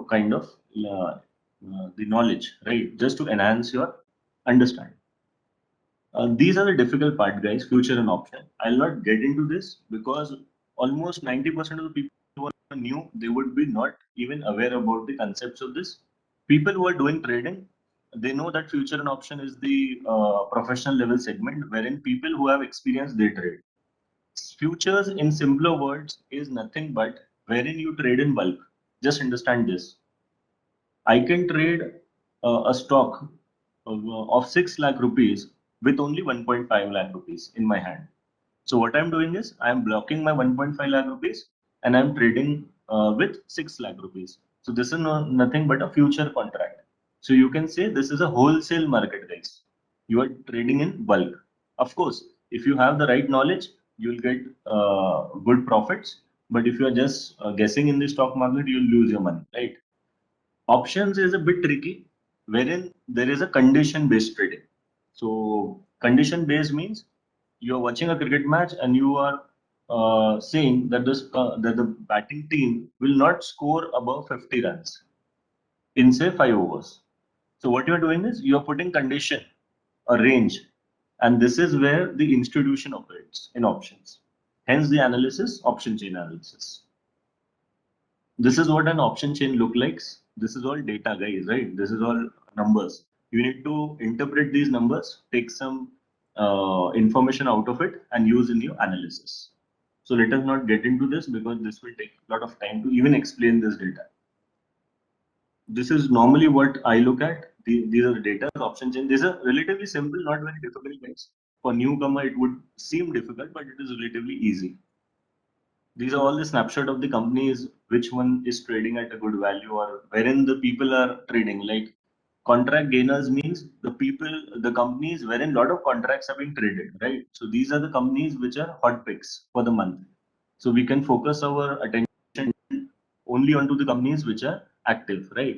kind of the knowledge, right? Just to enhance your understanding. These are the difficult part, guys, future and option. I'll not get into this because almost 90% of the people who are new, they would be not even aware about the concepts of this. People who are doing trading, they know that future and option is the professional level segment wherein people who have experience, they trade. Futures, in simpler words, is nothing but wherein you trade in bulk. Just understand this. I can trade a stock of 6 lakh rupees with only 1.5 lakh rupees in my hand. So what I'm doing is I'm blocking my 1.5 lakh rupees and I'm trading with 6 lakh rupees. So this is nothing but a future contract. So you can say this is a wholesale market, guys. You are trading in bulk. Of course, if you have the right knowledge, you'll get good profits. But if you are just guessing in the stock market, you'll lose your money, right? Options is a bit tricky, wherein there is a condition based trading. So condition based means you are watching a cricket match and you are saying that that the batting team will not score above 50 runs in say 5 overs. So what you are doing is you are putting condition, a range, and this is where the institution operates in options. Hence the analysis, option chain analysis. This is what an option chain look like. This is all data, guys, right? This is all numbers. You need to interpret these numbers, take some information out of it and use in your analysis. So let us not get into this because this will take a lot of time to even explain this data. This is normally what I look at. These are the data option change. These are relatively simple, not very difficult guys. For newcomer, it would seem difficult, but it is relatively easy. These are all the snapshot of the companies, which one is trading at a good value or wherein the people are trading. Like contract gainers means the people, the companies wherein lot of contracts are being traded, right? So these are the companies which are hot picks for the month. So we can focus our attention only onto the companies which are active, right?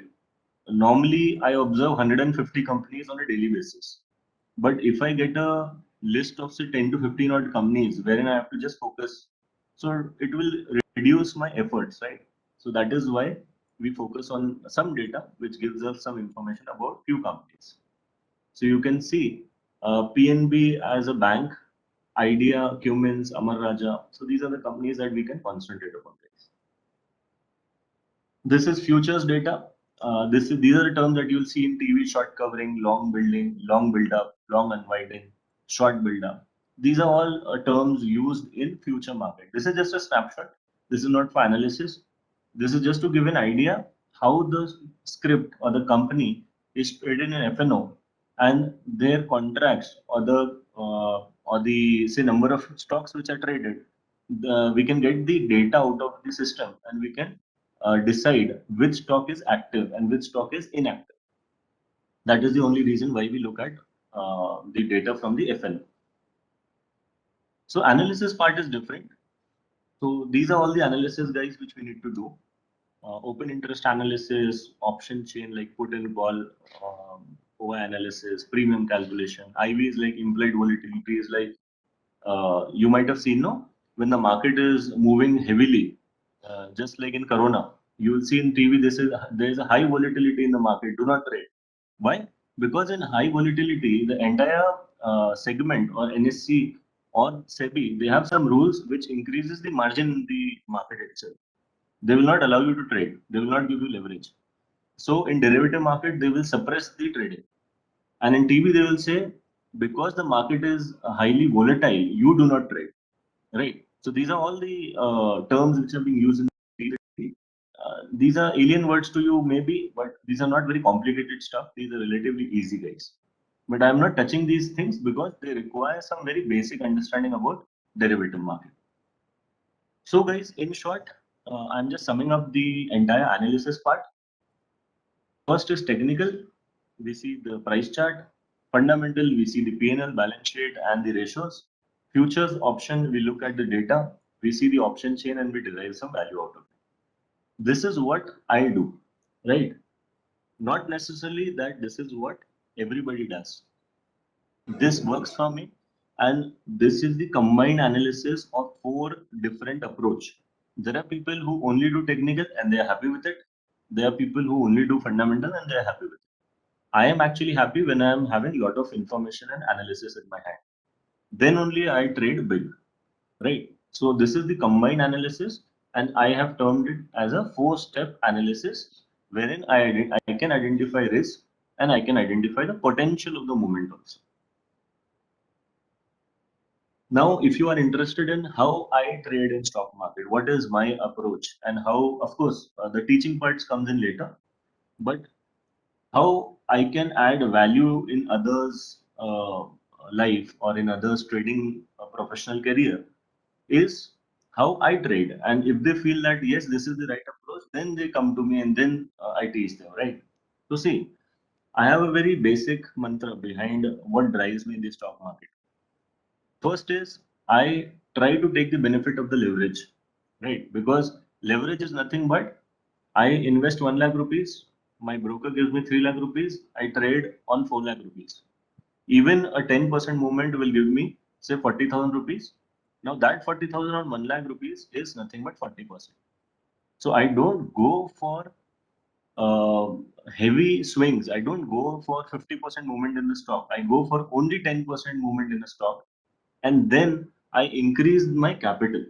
Normally, I observe 150 companies on a daily basis. But if I get a list of say 10 to 15 odd companies wherein I have to just focus, so it will reduce my efforts, right? So that is why we focus on some data which gives us some information about few companies. So you can see PNB as a bank, Idea, Cummins, Amar Raja. So these are the companies that we can concentrate upon. This is futures data. These are the terms that you'll see in TV: short covering, long building, long build up, long unwinding, short build up. These are all terms used in future market. This is just a snapshot. This is not for analysis. This is just to give an idea how the script or the company is traded in FNO and their contracts or the say number of stocks which are traded. We can get the data out of the system and we can decide which stock is active and which stock is inactive. That is the only reason why we look at the data from the FNO. So analysis part is different. So these are all the analysis guys which we need to do. Open interest analysis, option chain like put and call, OI analysis, premium calculation. IV is like implied volatility is like you might have seen, no, when the market is moving heavily, just like in Corona, you will see in TV there is a high volatility in the market. Do not trade. Why? Because in high volatility, the entire segment or NSE or SEBI, they have some rules which increases the margin in the market itself. They will not allow you to trade. They will not give you leverage. So in derivative market, they will suppress the trading. And in TV, they will say, because the market is highly volatile, you do not trade, right? So these are all the terms which are being used in TV. These are alien words to you, maybe, but these are not very complicated stuff. These are relatively easy, guys. But I'm not touching these things because they require some very basic understanding about derivative market. So, guys, in short, I'm just summing up the entire analysis part. First is technical. We see the price chart. Fundamental, we see the P&L, balance sheet, and the ratios. Futures option, we look at the data. We see the option chain and we derive some value out of it. This is what I do, right? Not necessarily that this is what everybody does. This works for me, and this is the combined analysis of four different approach. There are people who only do technical and they are happy with it. There are people who only do fundamental and they are happy with it. I am actually happy when I am having a lot of information and analysis in my hand. Then only I trade big, right? So this is the combined analysis, and I have termed it as a four-step analysis, wherein I can identify risk and I can identify the potential of the movement also. Now, if you are interested in how I trade in stock market, what is my approach, and how, of course, the teaching parts comes in later, but how I can add value in others' life or in others' trading professional career is how I trade. And if they feel that yes, this is the right approach, then they come to me and then I teach them, right? So see, I have a very basic mantra behind what drives me in the stock market. First is I try to take the benefit of the leverage, right? Because leverage is nothing but I invest 1 lakh rupees, my broker gives me 3 lakh rupees, I trade on 4 lakh rupees. Even a 10% movement will give me say 40,000 rupees. Now that 40,000 on 1 lakh rupees is nothing but 40%. So I don't go for uh, heavy swings. I don't go for 50% movement in the stock. I go for only 10% movement in the stock, and then I increase my capital.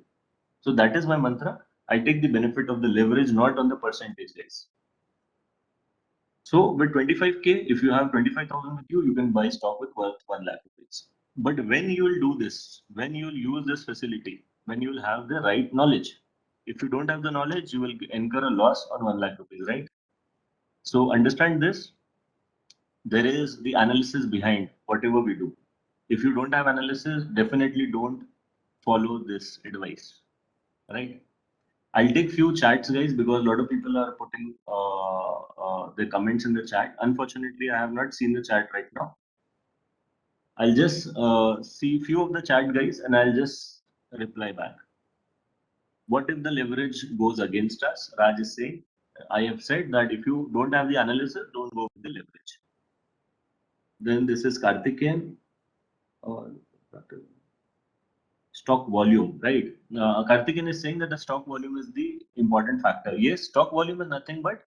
So that is my mantra. I take the benefit of the leverage, not on the percentage days. So with 25K, if you have 25,000 with you, you can buy stock with worth 1 lakh rupees. But when you will do this, when you will use this facility, when you will have the right knowledge, if you don't have the knowledge, you will incur a loss on 1 lakh rupees, right? So understand this. There is the analysis behind whatever we do. If you don't have analysis, definitely don't follow this advice, right? I'll take few chats, guys, because a lot of people are putting the comments in the chat. Unfortunately, I have not seen the chat right now. I'll just see few of the chat, guys, and I'll just reply back. What if the leverage goes against us? Raj is saying, I have said that if you don't have the analysis, don't go with the leverage. Then this is Karthikeyan. Stock volume, right? Karthikeyan is saying that the stock volume is the important factor. Yes, stock volume is nothing but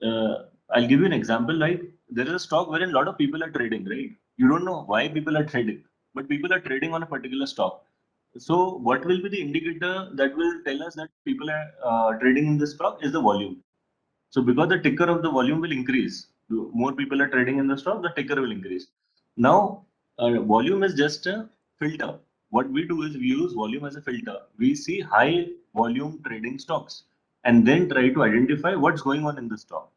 I'll give you an example. Like there is a stock wherein a lot of people are trading, right? You don't know why people are trading, but people are trading on a particular stock. So what will be the indicator that will tell us that people are trading in this stock is the volume. So because the ticker of the volume will increase, more people are trading in the stock, the ticker will increase. Now, volume is just a filter. What we do is we use volume as a filter. We see high volume trading stocks and then try to identify what's going on in the stock.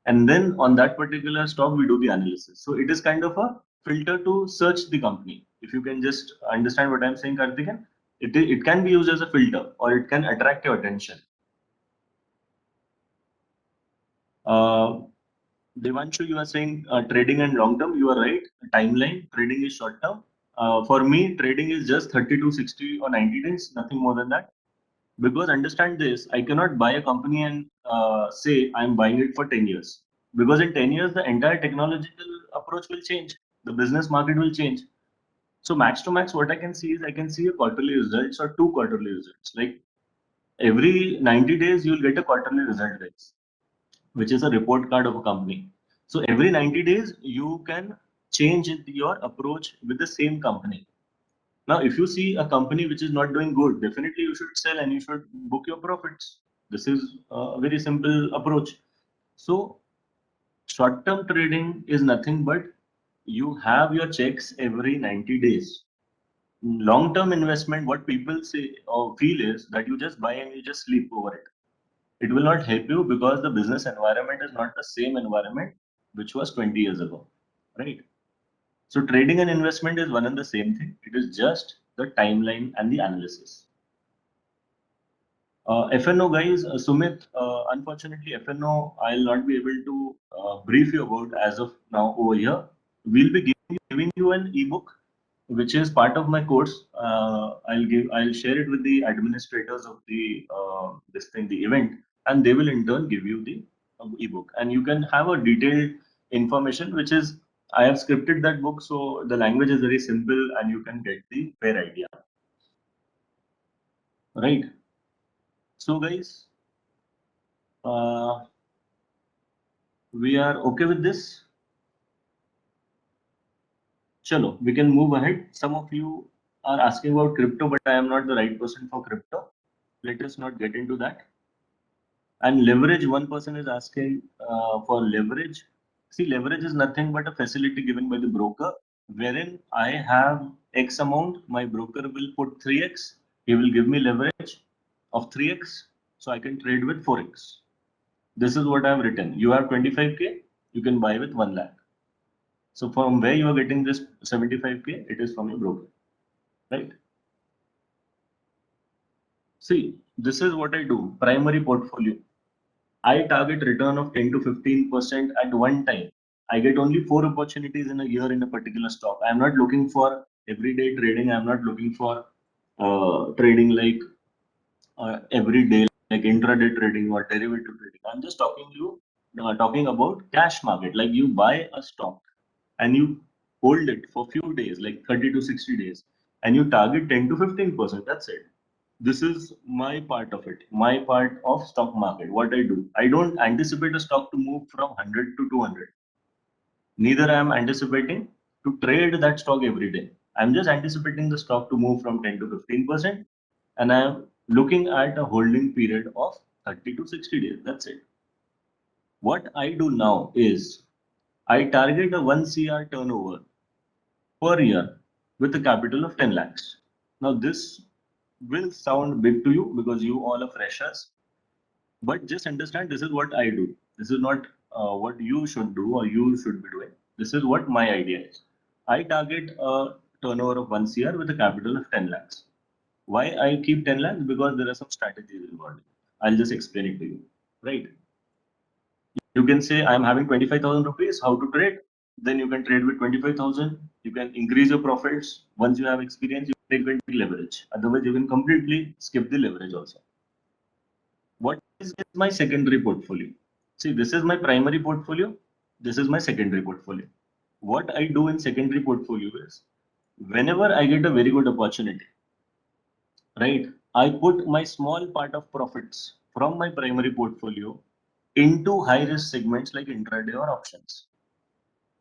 And then on that particular stock, we do the analysis. So it is kind of a filter to search the company. If you can just understand what I'm saying, Karthikeyan, it can be used as a filter or it can attract your attention. Uh, Devanshu, you are saying trading and long term. You are right. Timeline trading is short term. For me, trading is just 30 to 60 or 90 days, nothing more than that. Because understand this, I cannot buy a company and say I'm buying it for 10 years. Because in 10 years, the entire technological approach will change. The business market will change. So max to max, what I can see is I can see a quarterly results or two quarterly results. Like every 90 days, you'll get a quarterly result, guys, which is a report card of a company. So every 90 days, you can change your approach with the same company. Now, if you see a company which is not doing good, definitely you should sell and you should book your profits. This is a very simple approach. So short-term trading is nothing but you have your checks every 90 days. Long-term investment, what people say or feel is that you just buy and you just sleep over it. It will not help you because the business environment is not the same environment which was 20 years ago, right? So trading and investment is one and the same thing. It is just the timeline and the analysis. FNO guys, Sumit, unfortunately FNO, I'll not be able to brief you about as of now over here. We'll be giving you an ebook which is part of my course. I'll share it with the administrators of the the event, and they will in turn give you the ebook, and you can have a detailed information, which is I have scripted that book, so the language is very simple, and you can get the fair idea, right? So guys, uh, we are okay with this. Chalo, we can move ahead. Some of you are asking about crypto, but I am not the right person for crypto. Let us not get into that. And leverage, one person is asking for leverage. See, leverage is nothing but a facility given by the broker, wherein I have X amount, my broker will put 3x, he will give me leverage of 3x, so I can trade with 4x. This is what I have written. You have 25K, you can buy with 1 lakh. So from where you are getting this 75K, it is from your broker, right? See, this is what I do, primary portfolio. I target return of 10 to 15% at one time. I get only 4 opportunities in a year in a particular stock. I'm not looking for everyday trading. I'm not looking for trading like every day, like intraday trading or derivative trading. I'm just talking about cash market. Like you buy a stock and you hold it for few days, like 30 to 60 days, and you target 10 to 15%. That's it. This is my part of it, my part of stock market. What I do, I don't anticipate a stock to move from 100 to 200. Neither I am anticipating to trade that stock every day. I'm just anticipating the stock to move from 10 to 15%, and I'm looking at a holding period of 30 to 60 days. That's it. What I do now is I target a 1 CR turnover per year with a capital of 10 lakhs. Now, this will sound big to you because you all are freshers, but just understand this is what I do. This is not what you should do or you should be doing. This is what my idea is. I target a turnover of 1 CR with a capital of 10 lakhs. Why I keep 10 lakhs? Because there are some strategies involved. I'll just explain it to you. Right? You can say I'm having 25,000 rupees, how to trade? Then you can trade with 25,000. You can increase your profits. Once you have experience, you take leverage. Otherwise, you can completely skip the leverage also. What is my secondary portfolio? See, this is my primary portfolio. This is my secondary portfolio. What I do in secondary portfolio is whenever I get a very good opportunity, right, I put my small part of profits from my primary portfolio into high risk segments like intraday or options.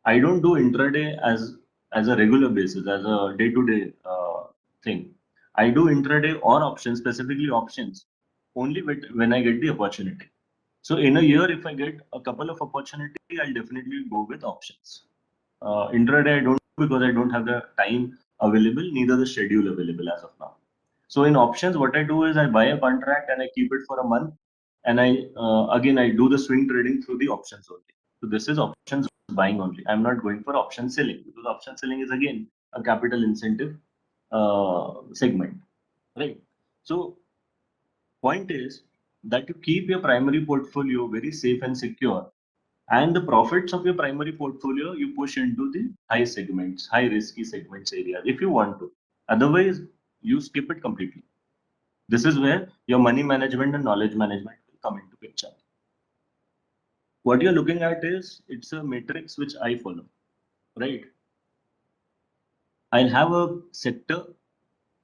I don't do intraday as a regular basis, as a day-to-day thing. I do intraday or options, specifically options, only when I get the opportunity. So in a year, if I get a couple of opportunity, I'll definitely go with options. Intraday, I don't because I don't have the time available, neither the schedule available as of now. So in options, what I do is I buy a contract and I keep it for a month, and I do the swing trading through the options only. So this is options buying only. I'm not going for option selling because option selling is again a capital incentive segment, right? So point is that you keep your primary portfolio very safe and secure, and the profits of your primary portfolio you push into the high segments, high risky segments areas if you want to. Otherwise, you skip it completely. This is where your money management and knowledge management will come into picture. What you're looking at is it's a matrix which I follow, right? I'll have a sector,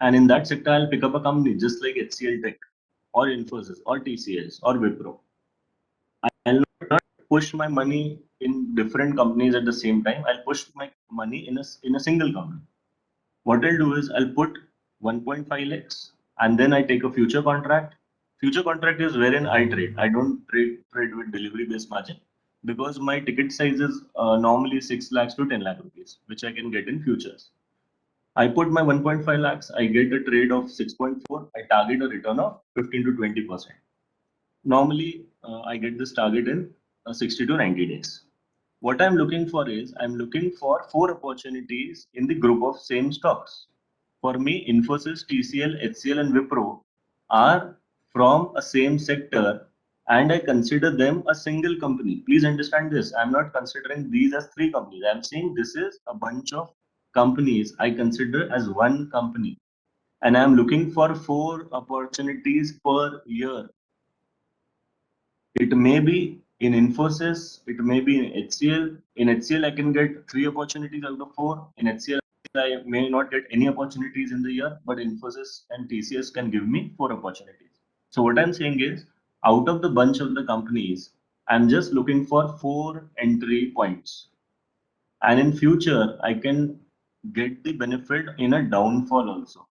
and in that sector, I'll pick up a company just like HCL Tech or Infosys or TCS or Wipro. I'll not push my money in different companies at the same time. I'll push my money in a single company. What I'll do is I'll put 1.5x and then I take a future contract. Future contract is wherein I trade. I don't trade with delivery based margin because my ticket size is normally 6 lakhs to 10 lakh rupees, which I can get in futures. I put my 1.5 lakhs, I get a trade of 6.4, I target a return of 15 to 20%. Normally, I get this target in 60 to 90 days. What I'm looking for is I'm looking for 4 opportunities in the group of same stocks. For me, Infosys, TCL, HCL, and Wipro are from a same sector, and I consider them a single company. Please understand this. I'm not considering these as 3 companies. I'm saying this is a bunch of companies I consider as one company. And I'm looking for 4 opportunities per year. It may be in Infosys, it may be in HCL. In HCL, I can get 3 opportunities out of 4. In HCL, I may not get any opportunities in the year, but Infosys and TCS can give me 4 opportunities. So what I'm saying is, out of the bunch of the companies, I'm just looking for 4 entry points. And in future, I can get the benefit in a downfall also.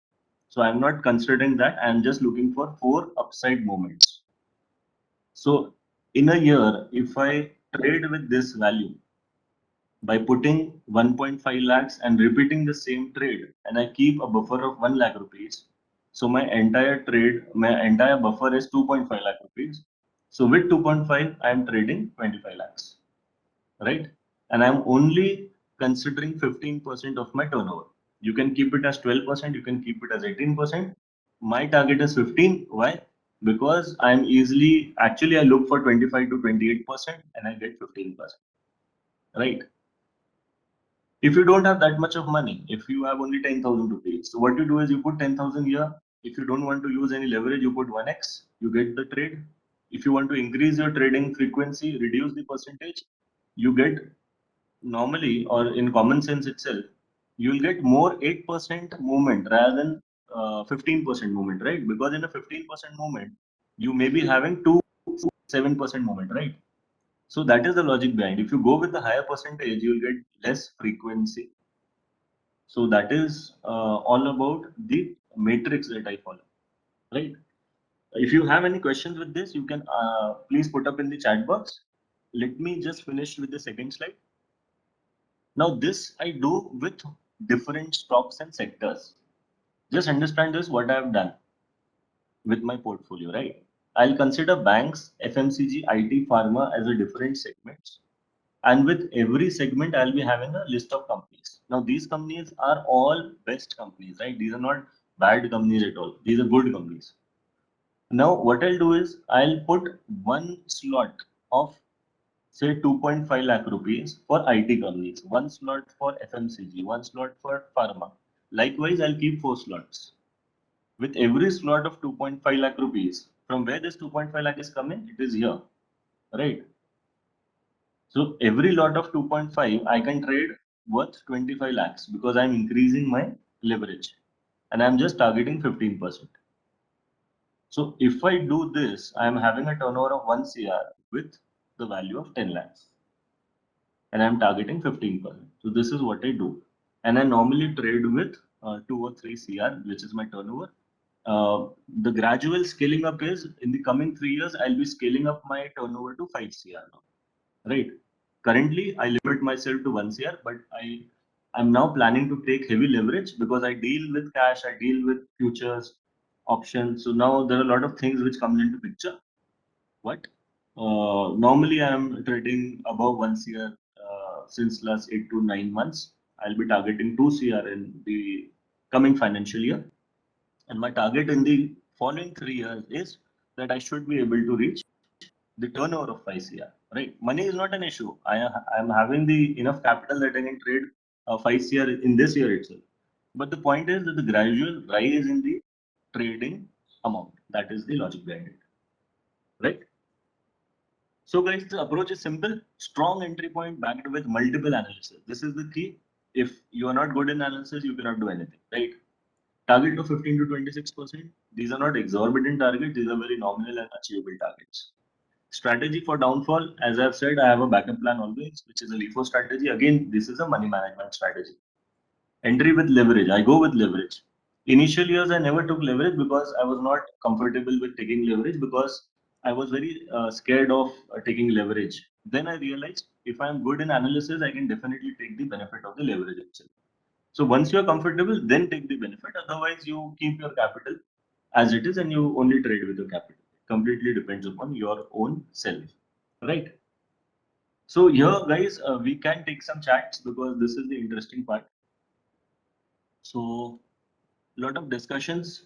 So I'm not considering that. I'm just looking for 4 upside moments. So in a year, if I trade with this value by putting 1.5 lakhs and repeating the same trade, and I keep a buffer of 1 lakh rupees, so my entire buffer is 2.5 lakh rupees. So with 2.5, I am trading 25 lakhs, right? And I'm only considering 15% of my turnover. You can keep it as 12%, you can keep it as 18%. My target is 15. Why? Because I'm actually I look for 25 to 28% and I get 15%, right? If you don't have that much of money, if you have only 10,000 rupees, so what you do is you put 10,000 here. If you don't want to use any leverage, you put 1x, you get the trade. If you want to increase your trading frequency, reduce the percentage, you get normally or in common sense itself, you'll get more 8% movement rather than 15% movement, right? Because in a 15% movement, you may be having 7% movement, right? So that is the logic behind. If you go with the higher percentage, you'll get less frequency. So that is all about the matrix that I follow, right? If you have any questions with this, you can please put up in the chat box. let me just finish with the second slide. Now this I do with different stocks and sectors. Just understand this, what I have done with my portfolio, right? I'll consider banks, FMCG, IT, pharma as a different segments. And with every segment, I'll be having a list of companies. Now, these companies are all best companies, right? These are not bad companies at all. These are good companies. Now, what I'll do is I'll put one slot of say 2.5 lakh rupees for IT companies, one slot for FMCG, one slot for pharma. Likewise, I'll keep 4 slots. With every slot of 2.5 lakh rupees, from where this 2.5 lakh is coming, it is here, right? So every lot of 2.5, I can trade worth 25 lakhs because I'm increasing my leverage and I'm just targeting 15%. So if I do this, I'm having a turnover of 1 CR with the value of 10 lakhs and I'm targeting 15%. So this is what I do. And I normally trade with 2 or 3 CR, which is my turnover. The gradual scaling up is in the coming 3 years, I'll be scaling up my turnover to 5 CR now, right? Currently, I limit myself to 1 CR, but I'm now planning to take heavy leverage because I deal with cash, I deal with futures, options. So now there are a lot of things which comes into picture. What? Normally, I'm trading above 1 CR since last 8 to 9 months. I'll be targeting 2 CR in the coming financial year. And my target in the following 3 years is that I should be able to reach the turnover of 5 CR, right? Money is not an issue. I'm having the enough capital that I can trade 5 CR in this year itself. But the point is that the gradual rise in the trading amount. That is the logic behind it, right? So guys, the approach is simple, strong entry point backed with multiple analysis. This is the key. If you are not good in analysis, you cannot do anything, right? Target of 15 to 26%. These are not exorbitant targets. These are very nominal and achievable targets. Strategy for downfall, as I've said, I have a backup plan always, which is a LIFO strategy. Again, this is a money management strategy. Entry with leverage, I go with leverage. Initial years, I never took leverage because I was not comfortable with taking leverage because I was very scared of taking leverage. Then I realized if I'm good in analysis, I can definitely take the benefit of the leverage itself. So once you're comfortable, then take the benefit. Otherwise, you keep your capital as it is and you only trade with your capital. It completely depends upon your own self, right? So here, guys, we can take some chats because this is the interesting part. So a lot of discussions.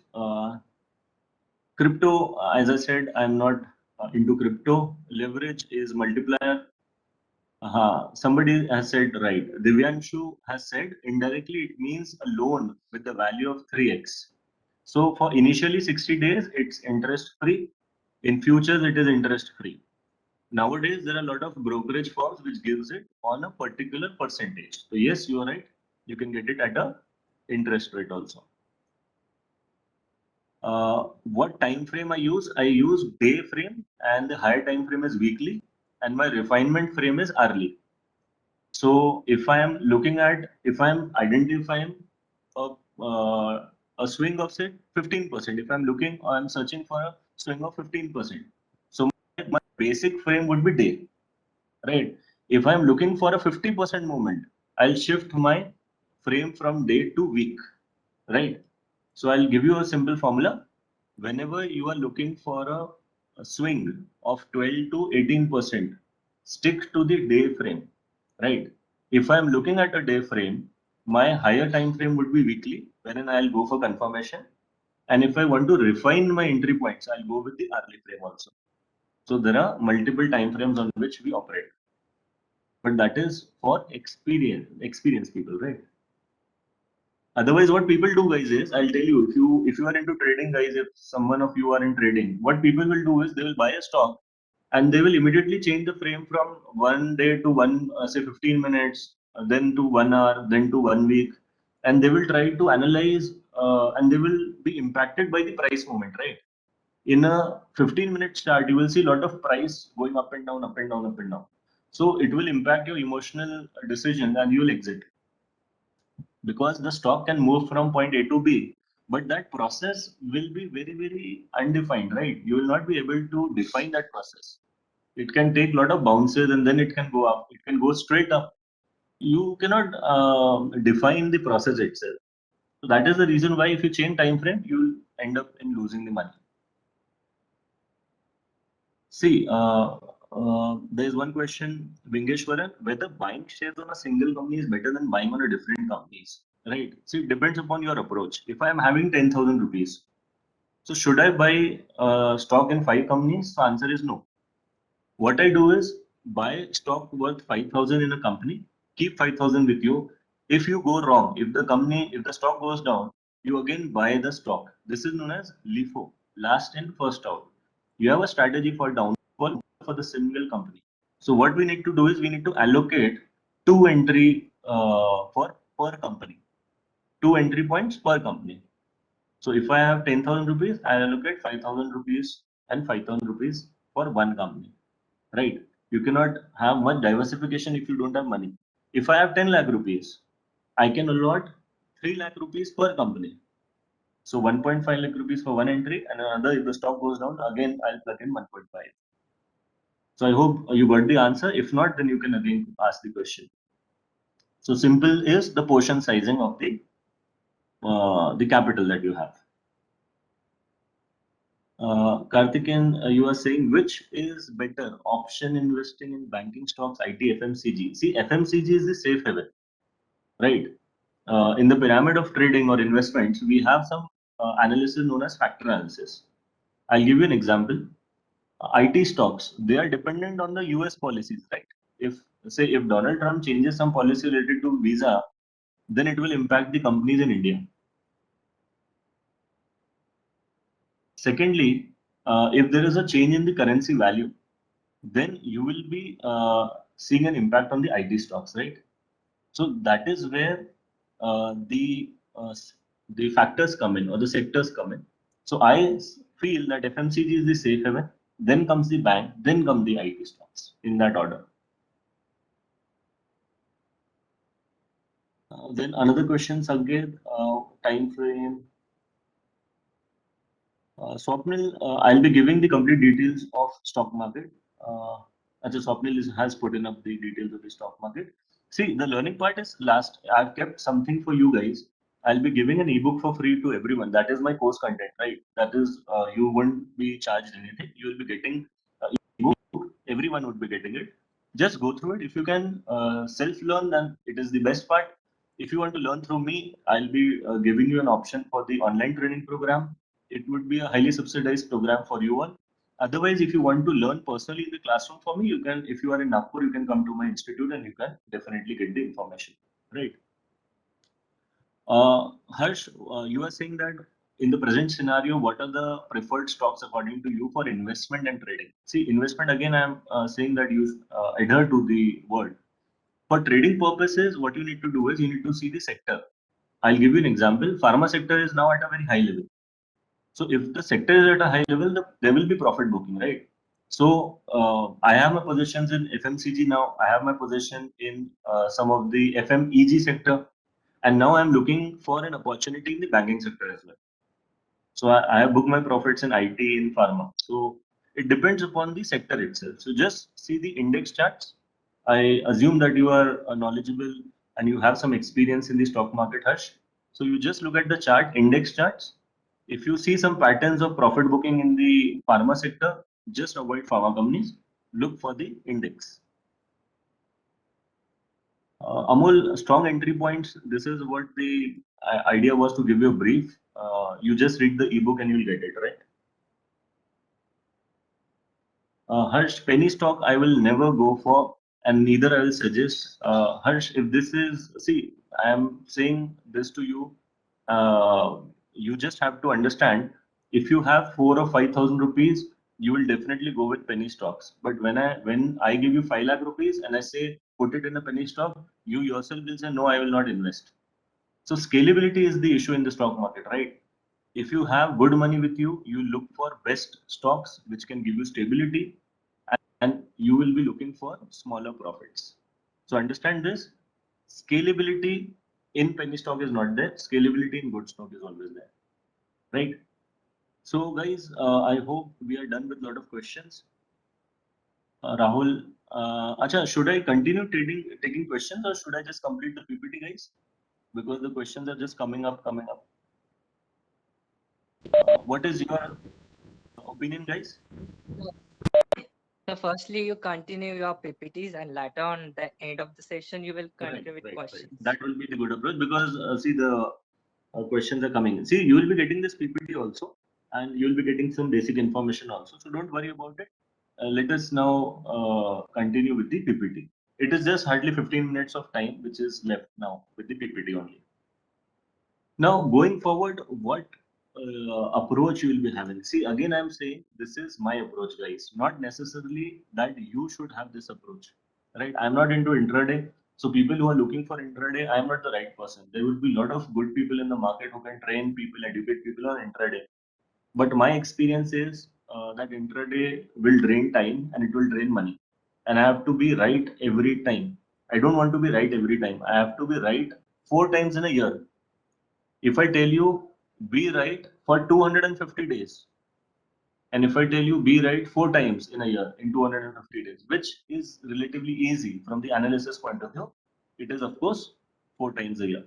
Crypto, as I said, I'm not into crypto. Leverage is multiplier. Somebody has said right. Divyanshu has said indirectly it means a loan with the value of 3x. So for initially 60 days, it's interest free. In futures, it is interest free. Nowadays, there are a lot of brokerage firms which gives it on a particular percentage. So yes, you are right. You can get it at a interest rate also. What time frame I use? I use day frame, and the higher time frame is weekly, and my refinement frame is hourly. So if I am looking at, if I'm identifying a, a swing of say 15%, if I'm looking, I'm searching for a swing of 15%. So my basic frame would be day, right? If I'm looking for a 50% movement, I'll shift my frame from day to week, right? So I'll give you a simple formula. Whenever you are looking for a swing of 12 to 18%, stick to the day frame, right? If I'm looking at a day frame, my higher time frame would be weekly, wherein I'll go for confirmation. And if I want to refine my entry points, I'll go with the hourly frame also. So there are multiple time frames on which we operate. But that is for experienced people, right? Otherwise, what people do, guys, is I'll tell you, if you are into trading, guys, if someone of you are in trading, what people will do is they will buy a stock and they will immediately change the frame from 1 day to one, say 15 minutes, then to 1 hour, then to 1 week, and they will try to analyze and they will be impacted by the price movement, right? In a 15-minute chart, you will see a lot of price going up and down, up and down, up and down. So it will impact your emotional decision and you will exit because the stock can move from point A to B, but that process will be very, very undefined, right? You will not be able to define that process. It can take a lot of bounces and then it can go up. It can go straight up. You cannot define the process itself. So that is the reason why if you change time frame, you'll end up in losing the money. See, there is one question, Vingeshwaran, whether buying shares on a single company is better than buying on a different companies, right? See, it depends upon your approach. If I am having 10,000 rupees, so should I buy stock in 5 companies? The answer is no. What I do is buy stock worth 5,000 in a company, keep 5,000 with you. If you go wrong, if the stock goes down, you again buy the stock. This is known as LIFO, last in, first out. You have a strategy for downfall for the single company. So what we need to do is we need to allocate two entry for per company, two entry points per company. So if I have 10,000 rupees, I allocate 5,000 rupees and 5,000 rupees for one company, right? You cannot have much diversification if you don't have money. If I have 10 lakh rupees, I can allot 3 lakh rupees per company. So 1.5 lakh rupees for one entry and another, if the stock goes down, again, I'll plug in 1.5. So I hope you got the answer. If not, then you can again ask the question. So simple is the portion sizing of the capital that you have. Karthikeyan, you are saying which is better, option investing in banking stocks, IT, FMCG? See, FMCG is the safe haven, right? In the pyramid of trading or investments, we have some analysis known as factor analysis. I'll give you an example. IT stocks, they are dependent on the US policies, right? If Donald Trump changes some policy related to visa, then it will impact the companies in India. Secondly, if there is a change in the currency value, then you will be seeing an impact on the IT stocks, right? So that is where the factors come in or the sectors come in. So I feel that FMCG is the safe haven, then comes the bank, then come the IT stocks in that order. Then another question, Sanketh, time frame. Swapnil, I'll be giving the complete details of stock market. Swapnil has put in up the details of the stock market. See, the learning part is last. I've kept something for you guys. I'll be giving an ebook for free to everyone. That is my course content, right? That is, you won't be charged anything. You will be getting ebook. Everyone would be getting it. Just go through it. If you can self-learn, then it is the best part. If you want to learn through me, I'll be giving you an option for the online training program. It would be a highly subsidized program for you all. Otherwise, if you want to learn personally in the classroom for me, you can, if you are in Nagpur, you can come to my institute and you can definitely get the information, right? Harsh, you are saying that in the present scenario, what are the preferred stocks according to you for investment and trading? See, investment, again, I'm saying that you adhere to the word. For trading purposes, what you need to do is you need to see the sector. I'll give you an example. Pharma sector is now at a very high level. So if the sector is at a high level, there will be profit booking, right? So I have my positions in FMCG now. I have my position in some of the FMEG sector, and now I'm looking for an opportunity in the banking sector as well. So I have booked my profits in IT, in pharma. So it depends upon the sector itself. So just see the index charts. I assume that you are knowledgeable and you have some experience in the stock market, Harsh. So you just look at the chart, index charts. If you see some patterns of profit booking in the pharma sector, just avoid pharma companies. Look for the index. Amol, strong entry points. This is what the idea was, to give you a brief. You just read the ebook and you'll get it, right? Harsh, penny stock I will never go for, and neither I will suggest. Harsh, if this is, see, I am saying this to you, you just have to understand, if you have 4 or 5,000 rupees, you will definitely go with penny stocks. But when I give you 5 lakh rupees and I say put it in a penny stock, you yourself will say no, I will not invest. So scalability is the issue in the stock market, right? If you have good money with you, you look for best stocks which can give you stability, and you will be looking for smaller profits. So understand this. Scalability in penny stock is not there. Scalability in good stock is always there, right? So guys, I hope we are done with a lot of questions. Rahul, acha, should I continue taking questions or should I just complete the PPT, guys? Because the questions are just coming up. What is your opinion, guys? So firstly, you continue your PPTs and later on the end of the session, you will Right, continue with right, right. questions. That will be the good approach because see the questions are coming in. See, you will be getting this PPT also, and you will be getting some basic information also. So don't worry about it. Let us now continue with the PPT. It is just hardly 15 minutes of time which is left now with the PPT only. Now, going forward, what approach you will be having? See, again, I'm saying this is my approach, guys. Not necessarily that you should have this approach, right? I'm not into intraday. So people who are looking for intraday, I'm not the right person. There would be a lot of good people in the market who can train people, educate people on intraday. But my experience is that intraday will drain time and it will drain money. And I have to be right every time. I don't want to be right every time. I have to be right 4 times in a year. If I tell you be right for 250 days, and if I tell you be right 4 times in a year in 250 days, which is relatively easy from the analysis point of view, it is of course 4 times a year.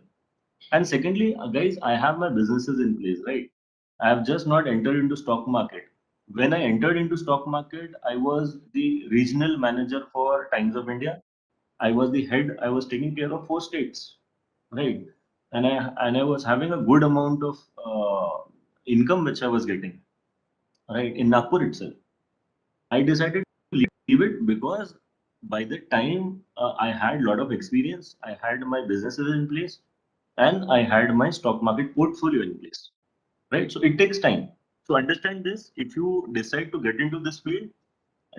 And secondly, guys, I have my businesses in place, right? I have just not entered into stock market. When I entered into stock market, I was the regional manager for Times of India. I was the head. I was taking care of 4 states, right? And I was having a good amount of income which I was getting, right, in Nagpur itself. I decided to leave it because by the time I had a lot of experience, I had my businesses in place, and I had my stock market portfolio in place, right? So it takes time. So understand this. If you decide to get into this field,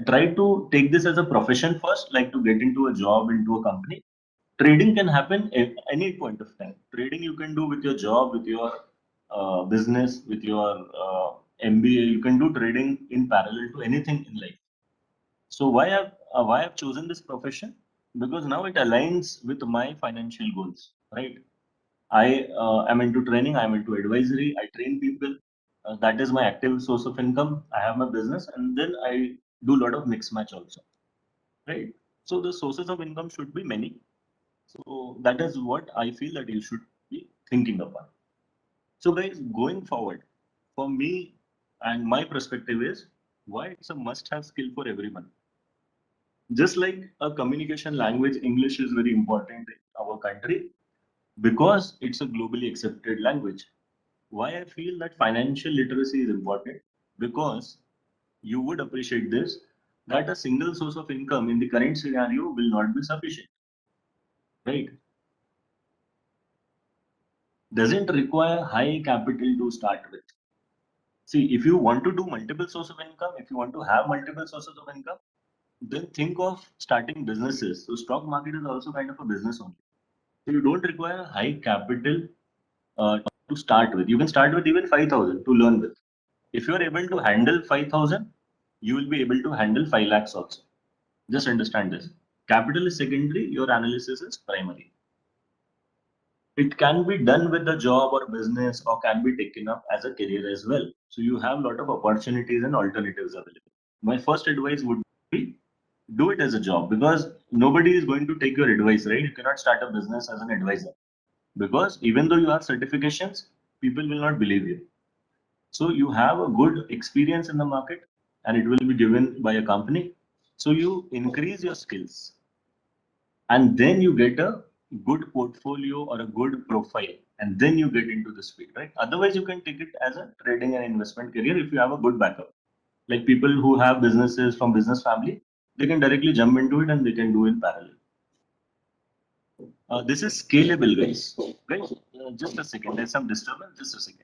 try to take this as a profession first, like to get into a job, into a company. Trading can happen at any point of time. Trading you can do with your job, with your business, with your MBA. You can do trading in parallel to anything in life. So why I've chosen this profession? Because now it aligns with my financial goals, right? I am into training. I'm into advisory. I train people. That is my active source of income. I have my business, and then I do a lot of mix match also, right? So the sources of income should be many. So that is what I feel that you should be thinking about. So guys, going forward, for me and my perspective is why it's a must-have skill for everyone. Just like a communication language, English is very important in our country because it's a globally accepted language. Why I feel that financial literacy is important because you would appreciate this that a single source of income in the current scenario will not be sufficient, right? Doesn't require high capital to start with. See, if you want to do multiple sources of income, if you want to have multiple sources of income, then think of starting businesses. So stock market is also kind of a business only. So you don't require high capital to start with. You can start with even 5,000 to learn with. If you are able to handle 5,000, you will be able to handle 5 lakhs also. Just understand this. Capital is secondary, your analysis is primary. It can be done with the job or business or can be taken up as a career as well. So you have a lot of opportunities and alternatives available. My first advice would be do it as a job because nobody is going to take your advice, right? You cannot start a business as an advisor because even though you have certifications, people will not believe you. So you have a good experience in the market and it will be given by a company. So you increase your skills and then you get a good portfolio or a good profile and then you get into this field, right? Otherwise you can take it as a trading and investment career if you have a good backup. Like people who have businesses from business family, they can directly jump into it and they can do in parallel. This is scalable, guys, just a second, there's some disturbance, just a second.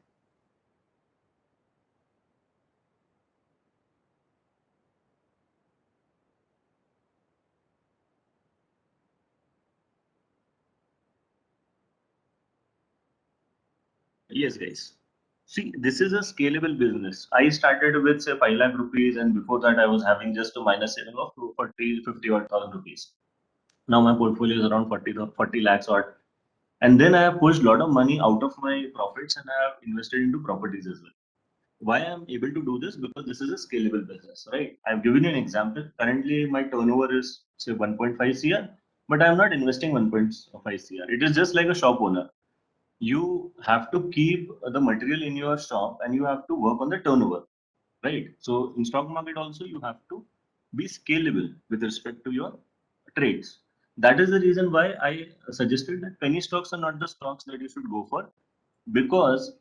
Yes, guys. See, this is a scalable business. I started with say 5 lakh rupees, and before that, I was having just a minus saving of 40, 50 odd thousand rupees. Now my portfolio is around 40 lakhs odd. And then I have pushed a lot of money out of my profits and I have invested into properties as well. Why I'm able to do this? Because this is a scalable business, right? I've given you an example. Currently, my turnover is say 1.5 CR, but I'm not investing 1.5 CR. It is just like a shop owner. You have to keep the material in your shop and you have to work on the turnover, right? So in stock market also you have to be scalable with respect to your trades. That is the reason why I suggested that penny stocks are not the stocks that you should go for, because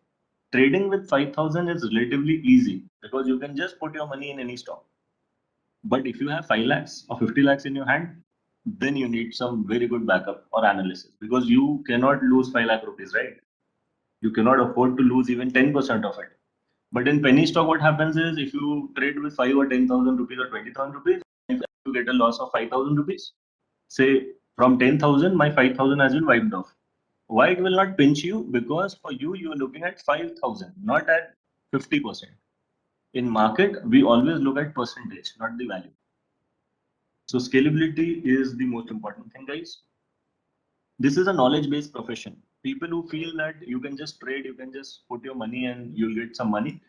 trading with 5,000 is relatively easy because you can just put your money in any stock. But if you have 5 lakhs or 50 lakhs in your hand, then you need some very good backup or analysis, because you cannot lose 5 lakh rupees, right? You cannot afford to lose even 10% of it. But in penny stock, what happens is if you trade with 5 or 10,000 rupees or 20,000 rupees, if you get a loss of 5,000 rupees, say from 10,000, my 5,000 has been wiped off. Why it will not pinch you? Because for you, you are looking at 5,000, not at 50%. In market, we always look at percentage, not the value. So scalability is the most important thing, guys. This is a knowledge-based profession. People who feel that you can just trade, you can just put your money and you'll get some money.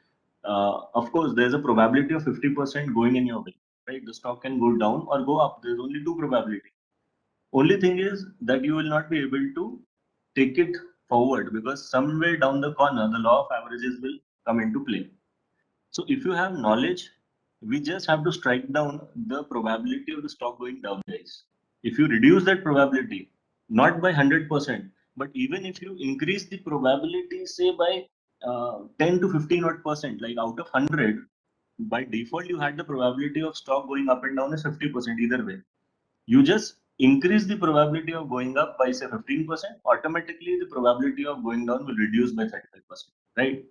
Of course, there's a probability of 50% going in your way, right? The stock can go down or go up. There's only two probability. Only thing is that you will not be able to take it forward, because somewhere down the corner, the law of averages will come into play. So if you have knowledge, we just have to strike down the probability of the stock going down, guys. If you reduce that probability, not by 100%, but even if you increase the probability, say by 10 to 15 odd percent, like out of 100, by default, you had the probability of stock going up and down is 50% either way. You just increase the probability of going up by say 15%, automatically the probability of going down will reduce by 35%, right?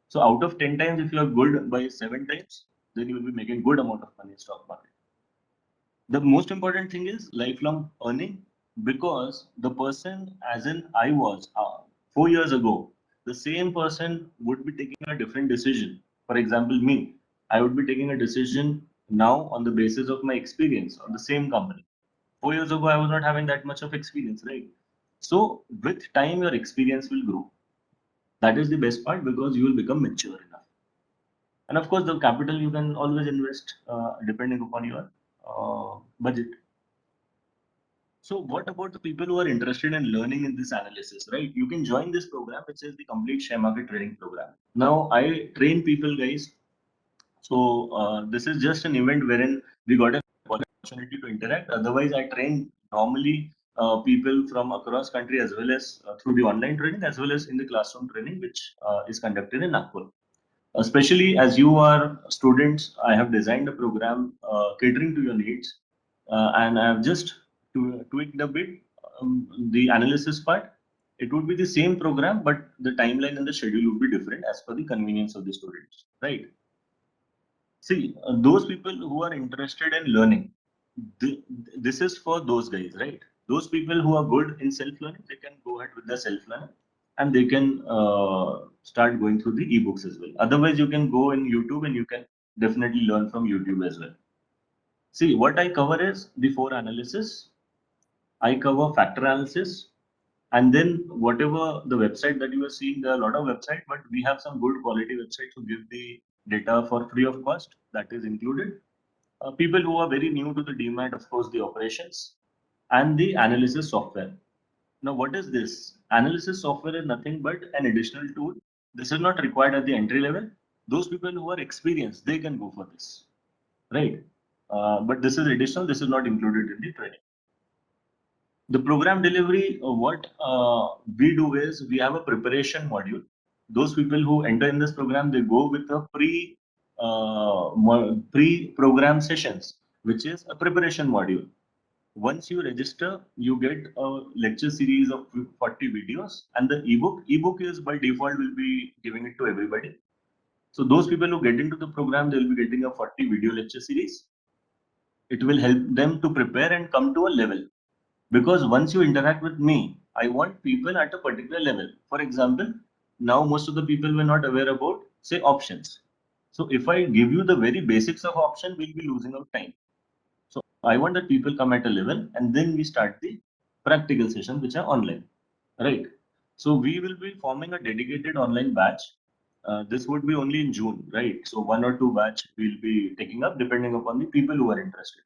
So out of 10 times, if you are good by 7 times, then you will be making good amount of money in stock market. The most important thing is lifelong earning, because the person, as in I was 4 years ago, the same person would be taking a different decision. For example, me, I would be taking a decision now on the basis of my experience on the same company. 4 years ago, I was not having that much of experience, right? So with time, your experience will grow. That is the best part, because you will become mature enough. And of course, the capital you can always invest depending upon your budget. So what about the people who are interested in learning in this analysis, right? You can join this program, which is the complete share market trading program. Now I train people, guys. So this is just an event wherein we got an opportunity to interact. Otherwise, I train normally people from across country, as well as through the online training, as well as in the classroom training, which is conducted in Nagpur. Especially as you are students, I have designed a program catering to your needs, and I have just tweaked a bit the analysis part. It would be the same program, but the timeline and the schedule would be different as per the convenience of the students, right? See, those people who are interested in learning, this is for those guys, right? Those people who are good in self-learning, they can go ahead with the self-learning, and they can start going through the ebooks as well. Otherwise, you can go in YouTube and you can definitely learn from YouTube as well. See, what I cover is the 4 analysis. I cover factor analysis, and then whatever the website that you are seeing, there are a lot of websites, but we have some good quality websites who give the data for free of cost. That is included. People who are very new to the DMAT, of course, the operations and the analysis software. Now, what is this? Analysis software is nothing but an additional tool. This is not required at the entry level. Those people who are experienced, they can go for this, right? But this is additional. This is not included in the training. The program delivery, what we do is we have a preparation module. Those people who enter in this program, they go with a pre-program sessions, which is a preparation module. Once you register, you get a lecture series of 40 videos, and the ebook is by default will be giving it to everybody. So those people who get into the program, they'll be getting a 40 video lecture series. It will help them to prepare and come to a level. Because once you interact with me, I want people at a particular level. For example, now most of the people were not aware about, say, options. So if I give you the very basics of option, we'll be losing our time. So I want that people come at a level, and then we start the practical sessions, which are online, right? So we will be forming a dedicated online batch. This would be only in June, right? So 1 or 2 batch we'll be taking up depending upon the people who are interested.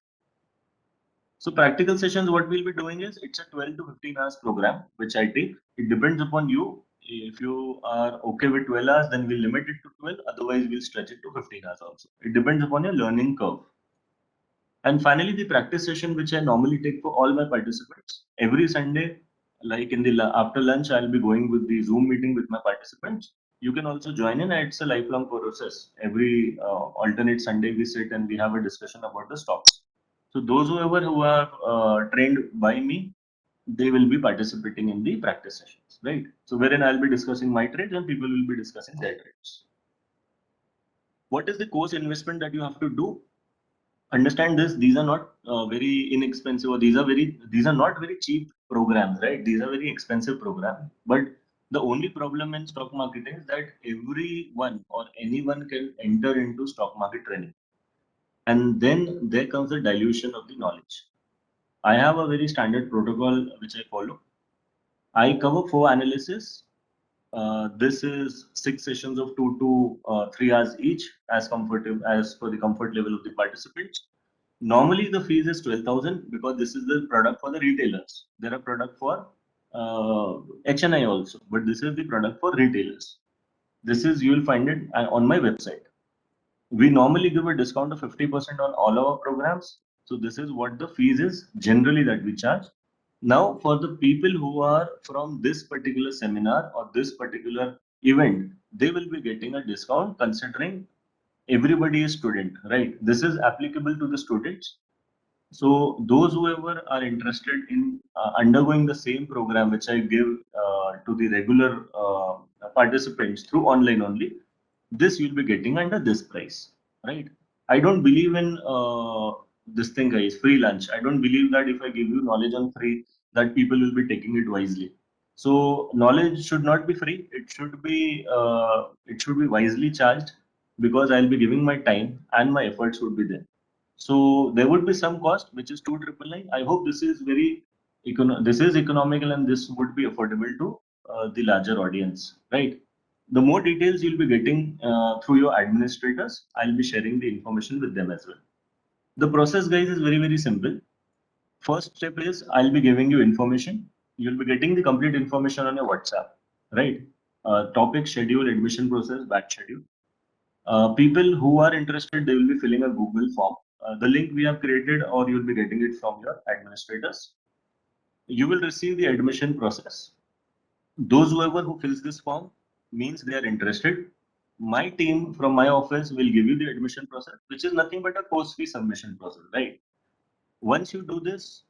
So practical sessions, what we'll be doing is it's a 12 to 15 hours program, which I take. It depends upon you. If you are okay with 12 hours, then we'll limit it to 12. Otherwise, we'll stretch it to 15 hours also. It depends upon your learning curve. And finally, the practice session, which I normally take for all my participants, every Sunday, like in the after lunch, I'll be going with the Zoom meeting with my participants. You can also join in. It's a lifelong process. Every alternate Sunday, we sit and we have a discussion about the stocks. So those who are trained by me, they will be participating in the practice sessions, right? So wherein I'll be discussing my trades and people will be discussing their trades. What is the course investment that you have to do? Understand this, these are not very inexpensive, or these are not very cheap programs, right? These are very expensive programs. But the only problem in stock market is that everyone or anyone can enter into stock market training, and then there comes the dilution of the knowledge. I have a very standard protocol which I follow. I cover 4 analysis. This is 6 sessions of 2 to 3 hours each, as comfortable as per the comfort level of the participants. Normally, the fees is 12,000 because this is the product for the retailers. There are product for HNI also, but this is the product for retailers. This is, you will find it on my website. We normally give a discount of 50% on all our programs. So this is what the fees is generally that we charge. Now, for the people who are from this particular seminar or this particular event, they will be getting a discount considering everybody is student, right? This is applicable to the students. So those whoever are interested in undergoing the same program which I give to the regular participants through online only, this you'll be getting under this price, right? I don't believe in this thing, guys, free lunch. I don't believe that if I give you knowledge on free, that people will be taking it wisely. So knowledge should not be free. It should be wisely charged, because I'll be giving my time and my efforts would be there. So there would be some cost, which is 2,999. I hope this is this is economical and this would be affordable to the larger audience, right? The more details you'll be getting through your administrators, I'll be sharing the information with them as well. The process, guys, is very, very simple. First step is I'll be giving you information. You'll be getting the complete information on your WhatsApp, right? Topic, schedule, admission process, batch schedule. People who are interested, they will be filling a Google form. The link we have created, or you'll be getting it from your administrators. You will receive the admission process. Those whoever who fills this form means they are interested. My team from my office will give you the admission process, which is nothing but a course fee submission process, right? Once you do this,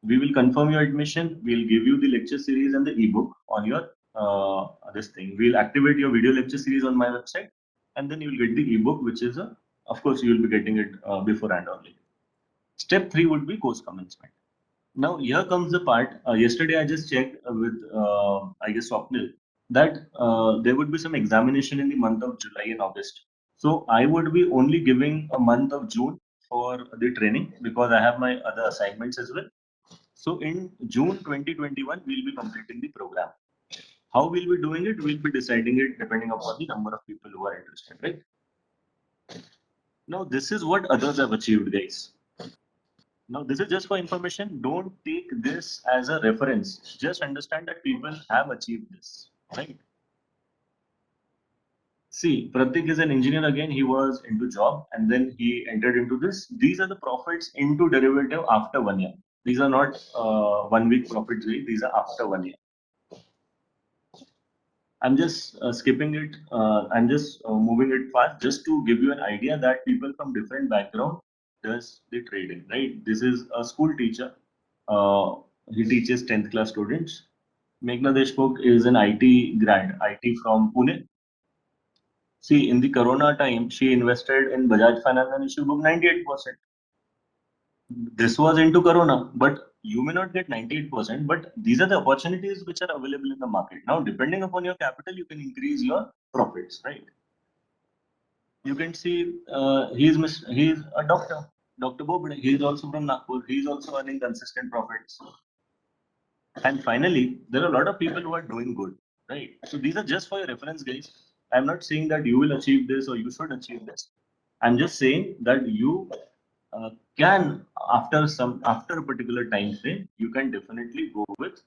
we will confirm your admission. We'll give you the lecture series and the ebook on your this thing. We'll activate your video lecture series on my website, and then you'll get the ebook, which is of course, you will be getting it beforehand only. Step 3 would be course commencement. Now here comes the part. Yesterday I just checked with I guess Swapnil that there would be some examination in the month of July and August. So I would be only giving a month of June for the training because I have my other assignments as well. So in June 2021, we'll be completing the program. How we'll be doing it? We'll be deciding it depending upon the number of people who are interested, right? Now, this is what others have achieved, guys. Now, this is just for information. Don't take this as a reference. Just understand that people have achieved this, right? See, Pratik is an engineer again. He was into job and then he entered into this. These are the profits into derivative after 1 year. These are not 1 week profits. These are after 1 year. I'm just skipping it. I'm just moving it fast just to give you an idea that people from different background does the trading, right? This is a school teacher. He teaches 10th class students. Meghna Deshmukh is an IT grad, IT from Pune. See, in the Corona time, she invested in Bajaj Finance and she booked 98%. This was into Corona, but you may not get 98%, but these are the opportunities which are available in the market. Now, depending upon your capital, you can increase your profits, right? You can see he's a doctor, Dr. Bobde. He's also from Nagpur. He's also earning consistent profits. And finally, there are a lot of people who are doing good, right? So these are just for your reference, guys. I'm not saying that you will achieve this or you should achieve this. I'm just saying that you can, after a particular time frame, you can definitely go with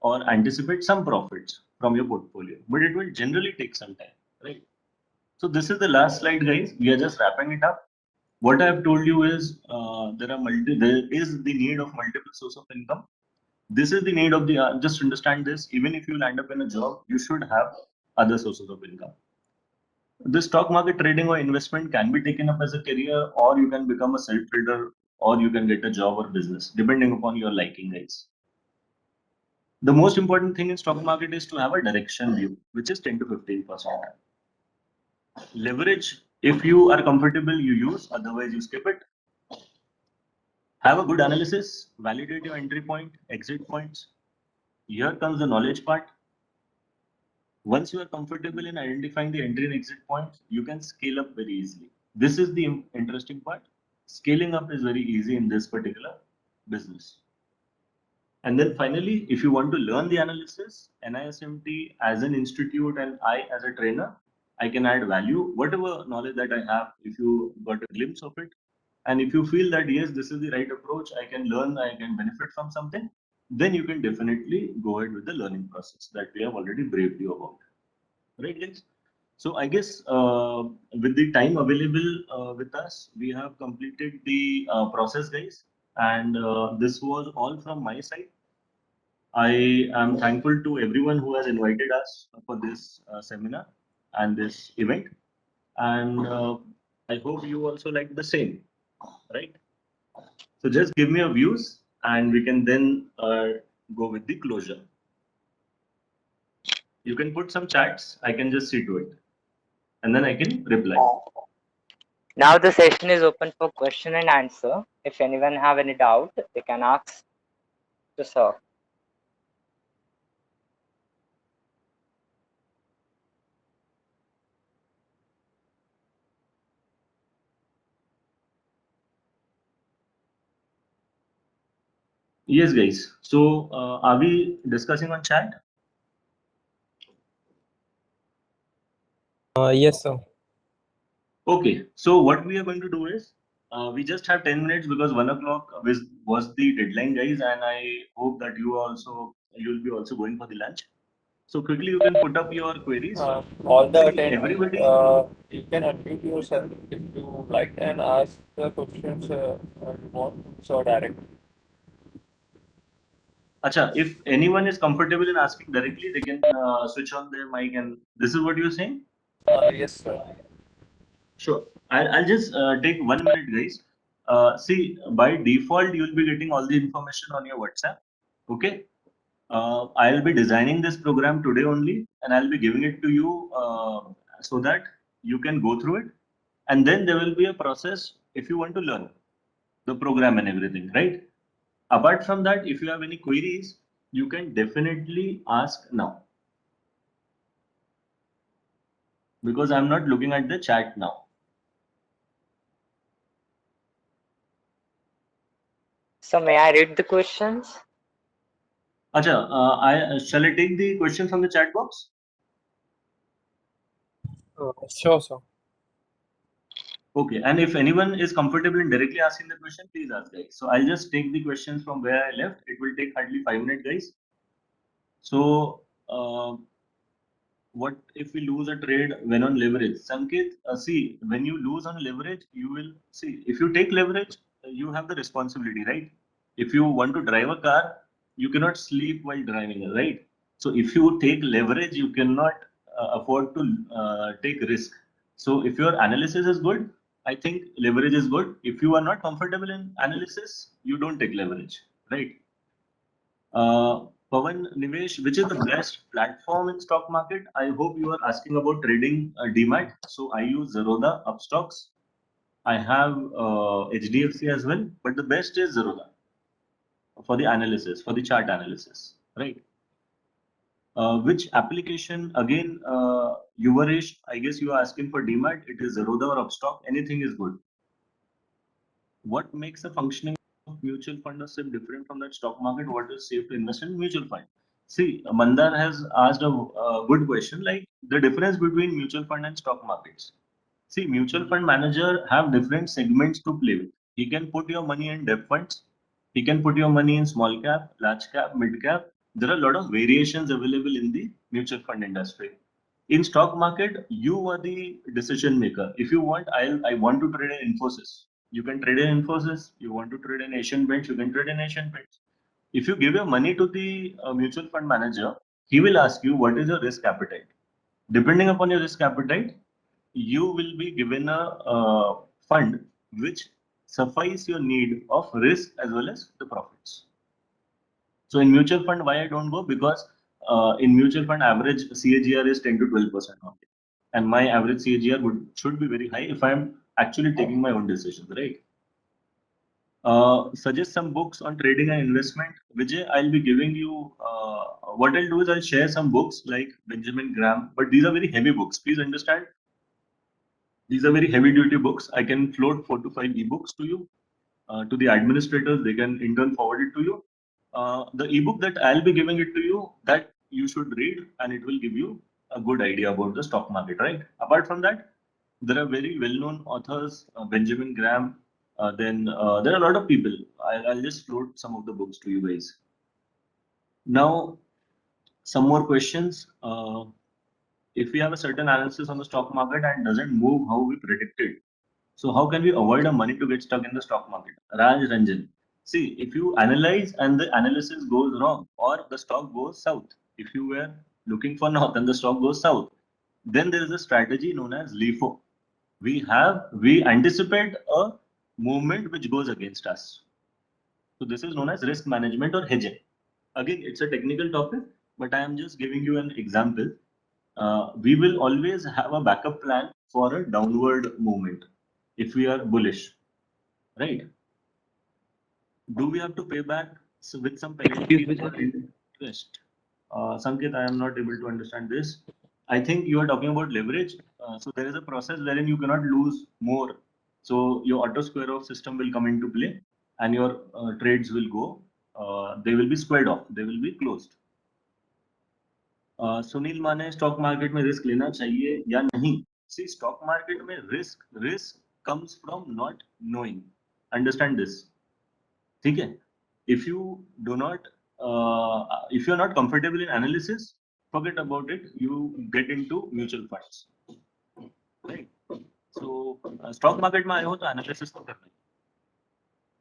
or anticipate some profits from your portfolio, but it will generally take some time, right? So this is the last slide, guys. We are just wrapping it up. What I have told you is there is the need of multiple source of income. This is the need of the just understand this. Even if you land up in a job, you should have other sources of income. The stock market trading or investment can be taken up as a career, or you can become a self trader, or you can get a job or business, depending upon your liking, guys. The most important thing in stock market is to have a direction view, which is 10 to 15%. Leverage, if you are comfortable, you use, otherwise you skip it. Have a good analysis, validate your entry point, exit points. Here comes the knowledge part. Once you are comfortable in identifying the entry and exit points, you can scale up very easily. This is the interesting part. Scaling up is very easy in this particular business. And then finally, if you want to learn the analysis, NISMT as an institute and I as a trainer, I can add value. Whatever knowledge that I have, if you got a glimpse of it, and if you feel that, yes, this is the right approach, I can learn, I can benefit from something, then you can definitely go ahead with the learning process that we have already briefed you about. Right, guys? So I guess with the time available with us, we have completed the process, guys. And this was all from my side. I am thankful to everyone who has invited us for this seminar and this event. And I hope you also like the same, right? So just give me your views and we can then go with the closure. You can put some chats, I can just see to it. And then I can reply. Now the session is open for question and answer. If anyone have any doubt, they can ask to sir. Yes, guys. So are we discussing on chat? Yes, sir. Okay. So what we are going to do is we just have 10 minutes because 1 o'clock was the deadline, guys, and I hope that you'll be also going for the lunch. So quickly you can put up your queries. All the See, everybody. you can unmute yourself if you like and ask the questions you want, so direct. Acha, if anyone is comfortable in asking directly, they can switch on their mic, and this is what you're saying? Yes, sir. Sure. I'll just take 1 minute, guys. See, by default, you'll be getting all the information on your WhatsApp. Okay. I'll be designing this program today only, and I'll be giving it to you so that you can go through it. And then there will be a process if you want to learn the program and everything, right? Apart from that, if you have any queries, you can definitely ask now because I'm not looking at the chat now. So may I read the questions? Acha, shall I take the question from the chat box? Sure, sir. Okay, and if anyone is comfortable in directly asking the question, please ask, guys. So I'll just take the questions from where I left. It will take hardly 5 minutes, guys. So, what if we lose a trade when on leverage? Sanket, see, when you lose on leverage, you will see, if you take leverage, you have the responsibility, right? If you want to drive a car, you cannot sleep while driving, right? So if you take leverage, you cannot afford to take risk. So if your analysis is good, I think leverage is good. If you are not comfortable in analysis, you don't take leverage, right? Pawan, Nivesh, which is the best platform in stock market? I hope you are asking about trading DMAT. So I use Zerodha, Upstocks. I have HDFC as well, but the best is Zerodha for the analysis, for the chart analysis, right? Which application again, Yuvarish, I guess you are asking for DMAT. It is Zerodha or Upstock. Anything is good. What makes a functioning of mutual fund or SIP different from that stock market? What is safe to invest in mutual fund? See, Mandar has asked a good question, like the difference between mutual fund and stock markets. See, mutual fund manager have different segments to play with. He can put your money in debt funds. He can put your money in small cap, large cap, mid cap. There are a lot of variations available in the mutual fund industry. In stock market, you are the decision maker. If you want, I want to trade in Infosys. You can trade in Infosys. You want to trade in Asian Paints. You can trade in Asian Paints. If you give your money to the mutual fund manager, he will ask you what is your risk appetite. Depending upon your risk appetite, you will be given a fund which suffice your need of risk as well as the profits. So in mutual fund, why I don't go? Because in mutual fund, average CAGR is 10 to 12% only, and my average CAGR should be very high if I am actually taking my own decisions, right? Suggest some books on trading and investment. Vijay, I'll be giving you, what I'll do is I'll share some books like Benjamin Graham, but these are very heavy books. Please understand, these are very heavy duty books. I can float 4 to 5 ebooks to you, to the administrators. They can in turn forward it to you. The ebook that I'll be giving it to you, that you should read, and it will give you a good idea about the stock market, right? Apart from that, there are very well-known authors, Benjamin Graham. Then there are a lot of people. I'll just float some of the books to you guys. Now, some more questions. If we have a certain analysis on the stock market and doesn't move how we predicted, so how can we avoid our money to get stuck in the stock market? Raj Ranjan. See, if you analyze and the analysis goes wrong or the stock goes south, if you were looking for north and the stock goes south, then there is a strategy known as LIFO. We anticipate a movement which goes against us. So this is known as risk management or hedging. Again, it's a technical topic, but I am just giving you an example. We will always have a backup plan for a downward movement if we are bullish, right? Do we have to pay back with some penalty or interest? Sanket, I am not able to understand this. I think you are talking about leverage. So there is a process wherein you cannot lose more. So your auto square off system will come into play and your trades will go. They will be squared off. They will be closed. Sunil माने stock market में risk लेना चाहिए या नहीं? सी stock market में risk comes from not knowing. Understand this. ठीक है? If you do not, if you are not comfortable in analysis, forget about it. You get into mutual funds, right? So stock market में आए हो तो analysis तो करना है.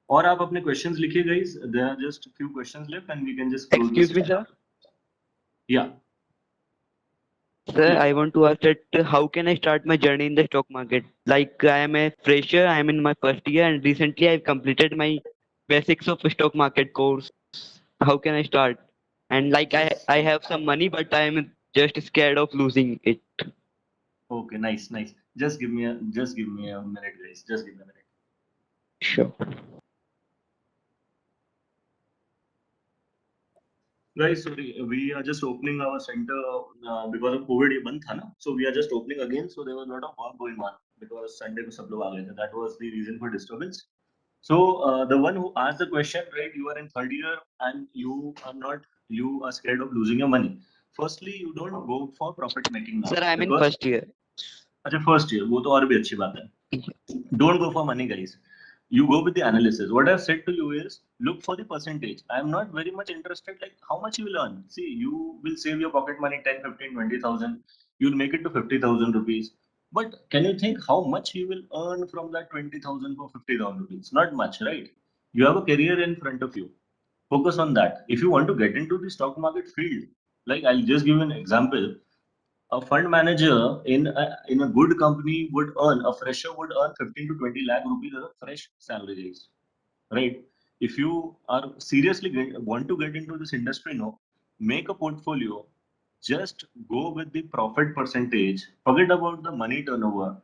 और आप अपने questions लिखिए guys. There are just few questions left and we can just close. Excuse me, sir. Yeah. Sir, I want to ask that how can I start my journey in the stock market? Like I am a fresher, I am in my first year, and recently I've completed my basics of stock market course. How can I start? And like I have some money, but I am just scared of losing it. Okay, nice. Just give me a minute, guys. Just give me a minute. Sure. Guys, sorry, we are just opening our center because of COVID ये बंद था ना, so we are just opening again. So there was a lot of work going on because Sunday को सब लोग आ गए थे. That was the reason for disturbance. So the one who asked the question, right? You are in third year and you are scared of losing your money. Firstly, you don't go for profit making now. Sir, I am in first year. अच्छा, first year, वो तो और भी अच्छी बात है. Don't go for money, guys. You go with the analysis. What I've said to you is look for the percentage. I am not very much interested like how much you will earn. See, you will save your pocket money 10, 15, 20,000. You'll make it to 50,000 rupees. But can you think how much you will earn from that 20,000 for 50,000 rupees? Not much, right? You have a career in front of you. Focus on that. If you want to get into the stock market field, like I'll just give you an example. A fund manager in a good company would earn, a fresher would earn 15 to 20 lakh rupees as a fresh salary raise, right? If you are seriously want to get into this industry, no, make a portfolio, just go with the profit percentage, forget about the money turnover.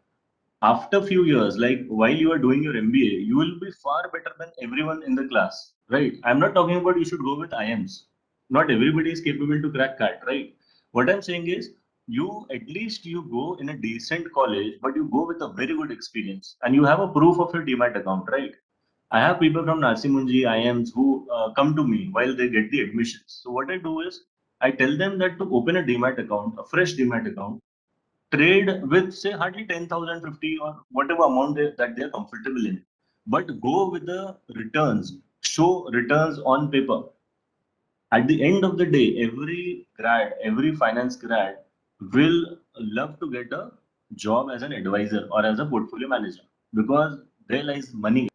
After few years, like while you are doing your MBA, you will be far better than everyone in the class, right? I'm not talking about you should go with IMs. Not everybody is capable to crack CAT, right? What I'm saying is, you at least you go in a decent college, but you go with a very good experience and you have a proof of your DMAT account, right? I have people from Narsi Munji, IMs who come to me while they get the admissions. So what I do is I tell them that to open a demat account, a fresh demat account, trade with say hardly 10,000, 50 or whatever amount that they are comfortable in, but go with the returns, show returns on paper. At the end of the day, every grad, every finance grad will love to get a job as an advisor or as a portfolio manager because there lies money.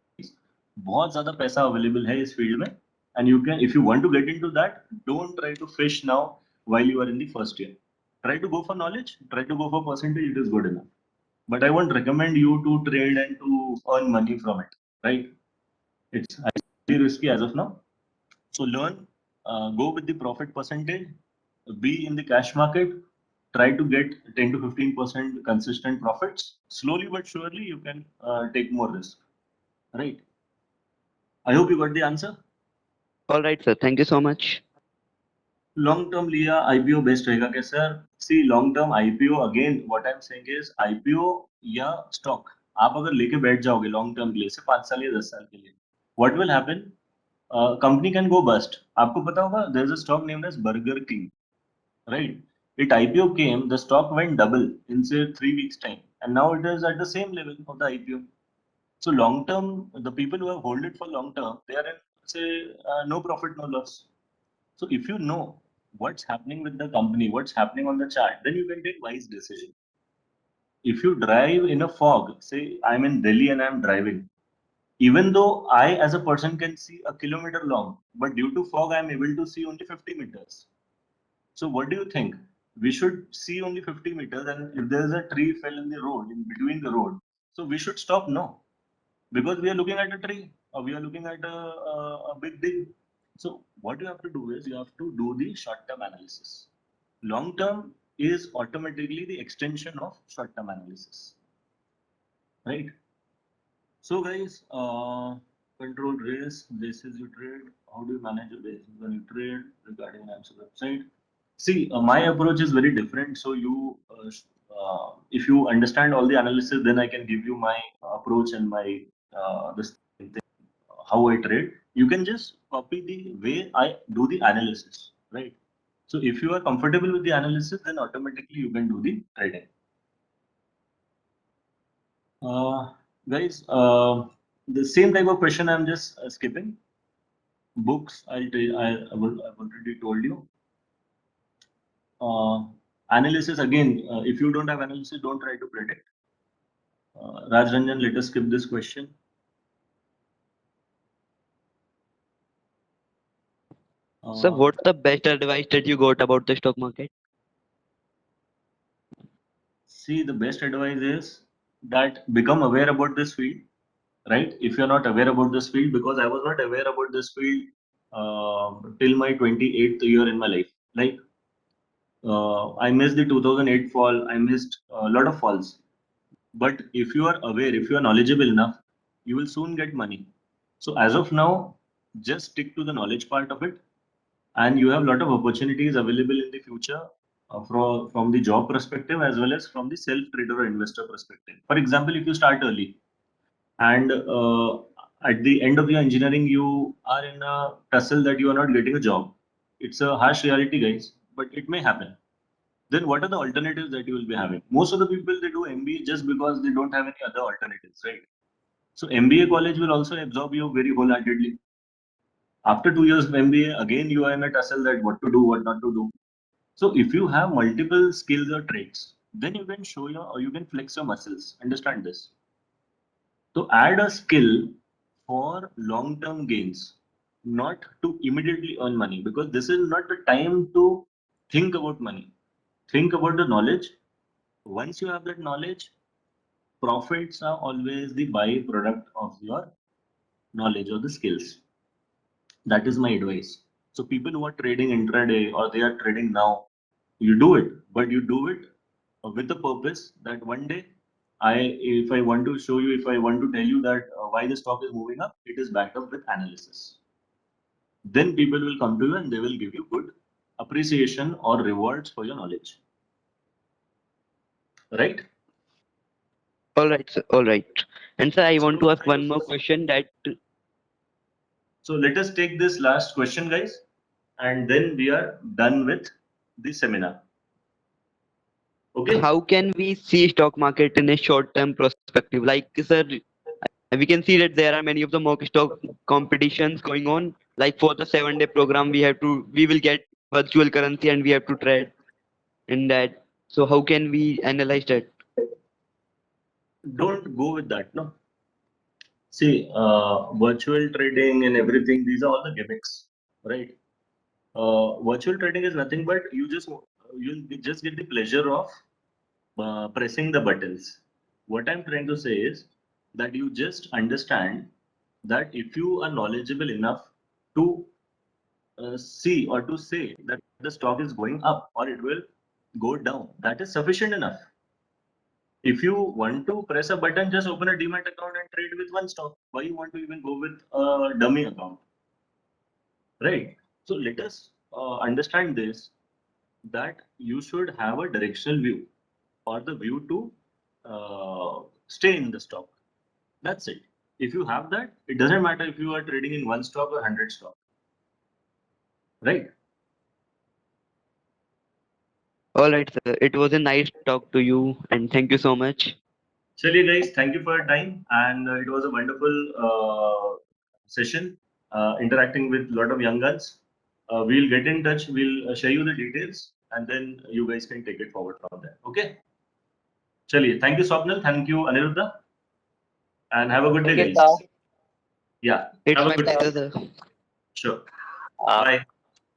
बहुत ज़्यादा पैसा available है इस field में, and you can, if you want to get into that, don't try to fish now while you are in the first year. Try to go for knowledge, try to go for percentage, it is good enough. But I won't recommend you to trade and to earn money from it, right? It's highly risky as of now. So learn, go with the profit percentage, be in the cash market, try to get 10 to 15% consistent profits. Slowly but surely you can take more risk, right? I hope you got the answer. All right, sir. Thank you so much. Long term लिया IPO best रहेगा क्या sir? See, long term IPO, again what I'm saying is IPO या stock आप अगर लेके बैठ जाओगे long term के लिए से 5 साल या 10 साल के लिए, what will happen? Company can go bust. आपको पता होगा there is a stock named as Burger King, right? It IPO came, the stock went double in say 3 weeks time, and now it is at the same level of the IPO. So long term, the people who have hold it for long term, they are in say no profit, no loss. So if you know what's happening with the company, what's happening on the chart, then you can take wise decision. If you drive in a fog, say I'm in Delhi and I'm driving, even though I as a person can see a kilometer long, but due to fog I'm able to see only 50 meters. So what do you think? We should see only 50 meters, and if there is a tree fell in the road, in between the road, so we should stop? No, because we are looking at a tree or we are looking at a big thing. So what you have to do is you have to do the short-term analysis. Long-term is automatically the extension of short-term analysis, right? So guys, control risk, basis you trade, how do you manage your basis when you trade regarding AMSA website? See, my approach is very different. So you, if you understand all the analysis, then I can give you my approach and my this thing, how I trade. You can just copy the way I do the analysis, right? So if you are comfortable with the analysis, then automatically you can do the trading. Guys, the same type of question I'm just skipping. Books, I've already told you. Analysis, again, if you don't have analysis, don't try to predict. Raj Ranjan, let us skip this question. Sir, what's the best advice that you got about the stock market? See, the best advice is that become aware about this field, right? If you're not aware about this field, because I was not aware about this field till my 28th year in my life. Like, I missed the 2008 fall, I missed a lot of falls. But if you are aware, if you are knowledgeable enough, you will soon get money. So as of now, just stick to the knowledge part of it, and you have a lot of opportunities available in the future from the job perspective as well as from the self-trader or investor perspective. For example, if you start early and at the end of your engineering, you are in a tussle that you are not getting a job. It's a harsh reality, guys, but it may happen. Then what are the alternatives that you will be having? Most of the people, they do MBA just because they don't have any other alternatives, right? So MBA college will also absorb you very wholeheartedly. After 2 years of MBA, again you are in a tussle that what to do, what not to do. So if you have multiple skills or traits, then you can show your, or you can flex your muscles. Understand this. So add a skill for long-term gains, not to immediately earn money, because this is not the time to think about money. Think about the knowledge. Once you have that knowledge, profits are always the byproduct of your knowledge or the skills. That is my advice. So people who are trading intraday or they are trading now, you do it, but you do it with the purpose that one day, if I want to show you, if I want to tell you that why the stock is moving up, it is backed up with analysis. Then people will come to you and they will give you good appreciation or rewards for your knowledge. Right? All right, sir. All right. And sir, I want to ask one more question that. So let us take this last question, guys, and then we are done with this seminar. Okay. How can we see stock market in a short-term perspective? Like, sir, we can see that there are many of the mock stock competitions going on. Like for the 7-day program, we will get virtual currency and we have to trade in that. So how can we analyze that? Don't go with that, no. See, virtual trading and everything, these are all the gimmicks, right? Virtual trading is nothing but you just get the pleasure of pressing the buttons. What I'm trying to say is that you just understand that if you are knowledgeable enough to see or to say that the stock is going up or it will go down, that is sufficient enough. If you want to press a button, just open a demat account and trade with one stock. Why you want to even go with a dummy account, right? So let us understand this, that you should have a directional view or the view to stay in the stock. That's it. If you have that, it doesn't matter if you are trading in one stock or 100 stock, right? All right, sir. It was a nice talk to you, and thank you so much. Chaliye guys, thank you for your time, and it was a wonderful session interacting with a lot of young guns. We'll get in touch. We'll share you the details, and then you guys can take it forward from there. Okay. Chaliye, thank you, Swapnil. Thank you, Aniruddha, and have a good day, Thank you, guys. sir. Yeah. It's Have a my good day. pleasure, sir. Sure. Uh, Bye.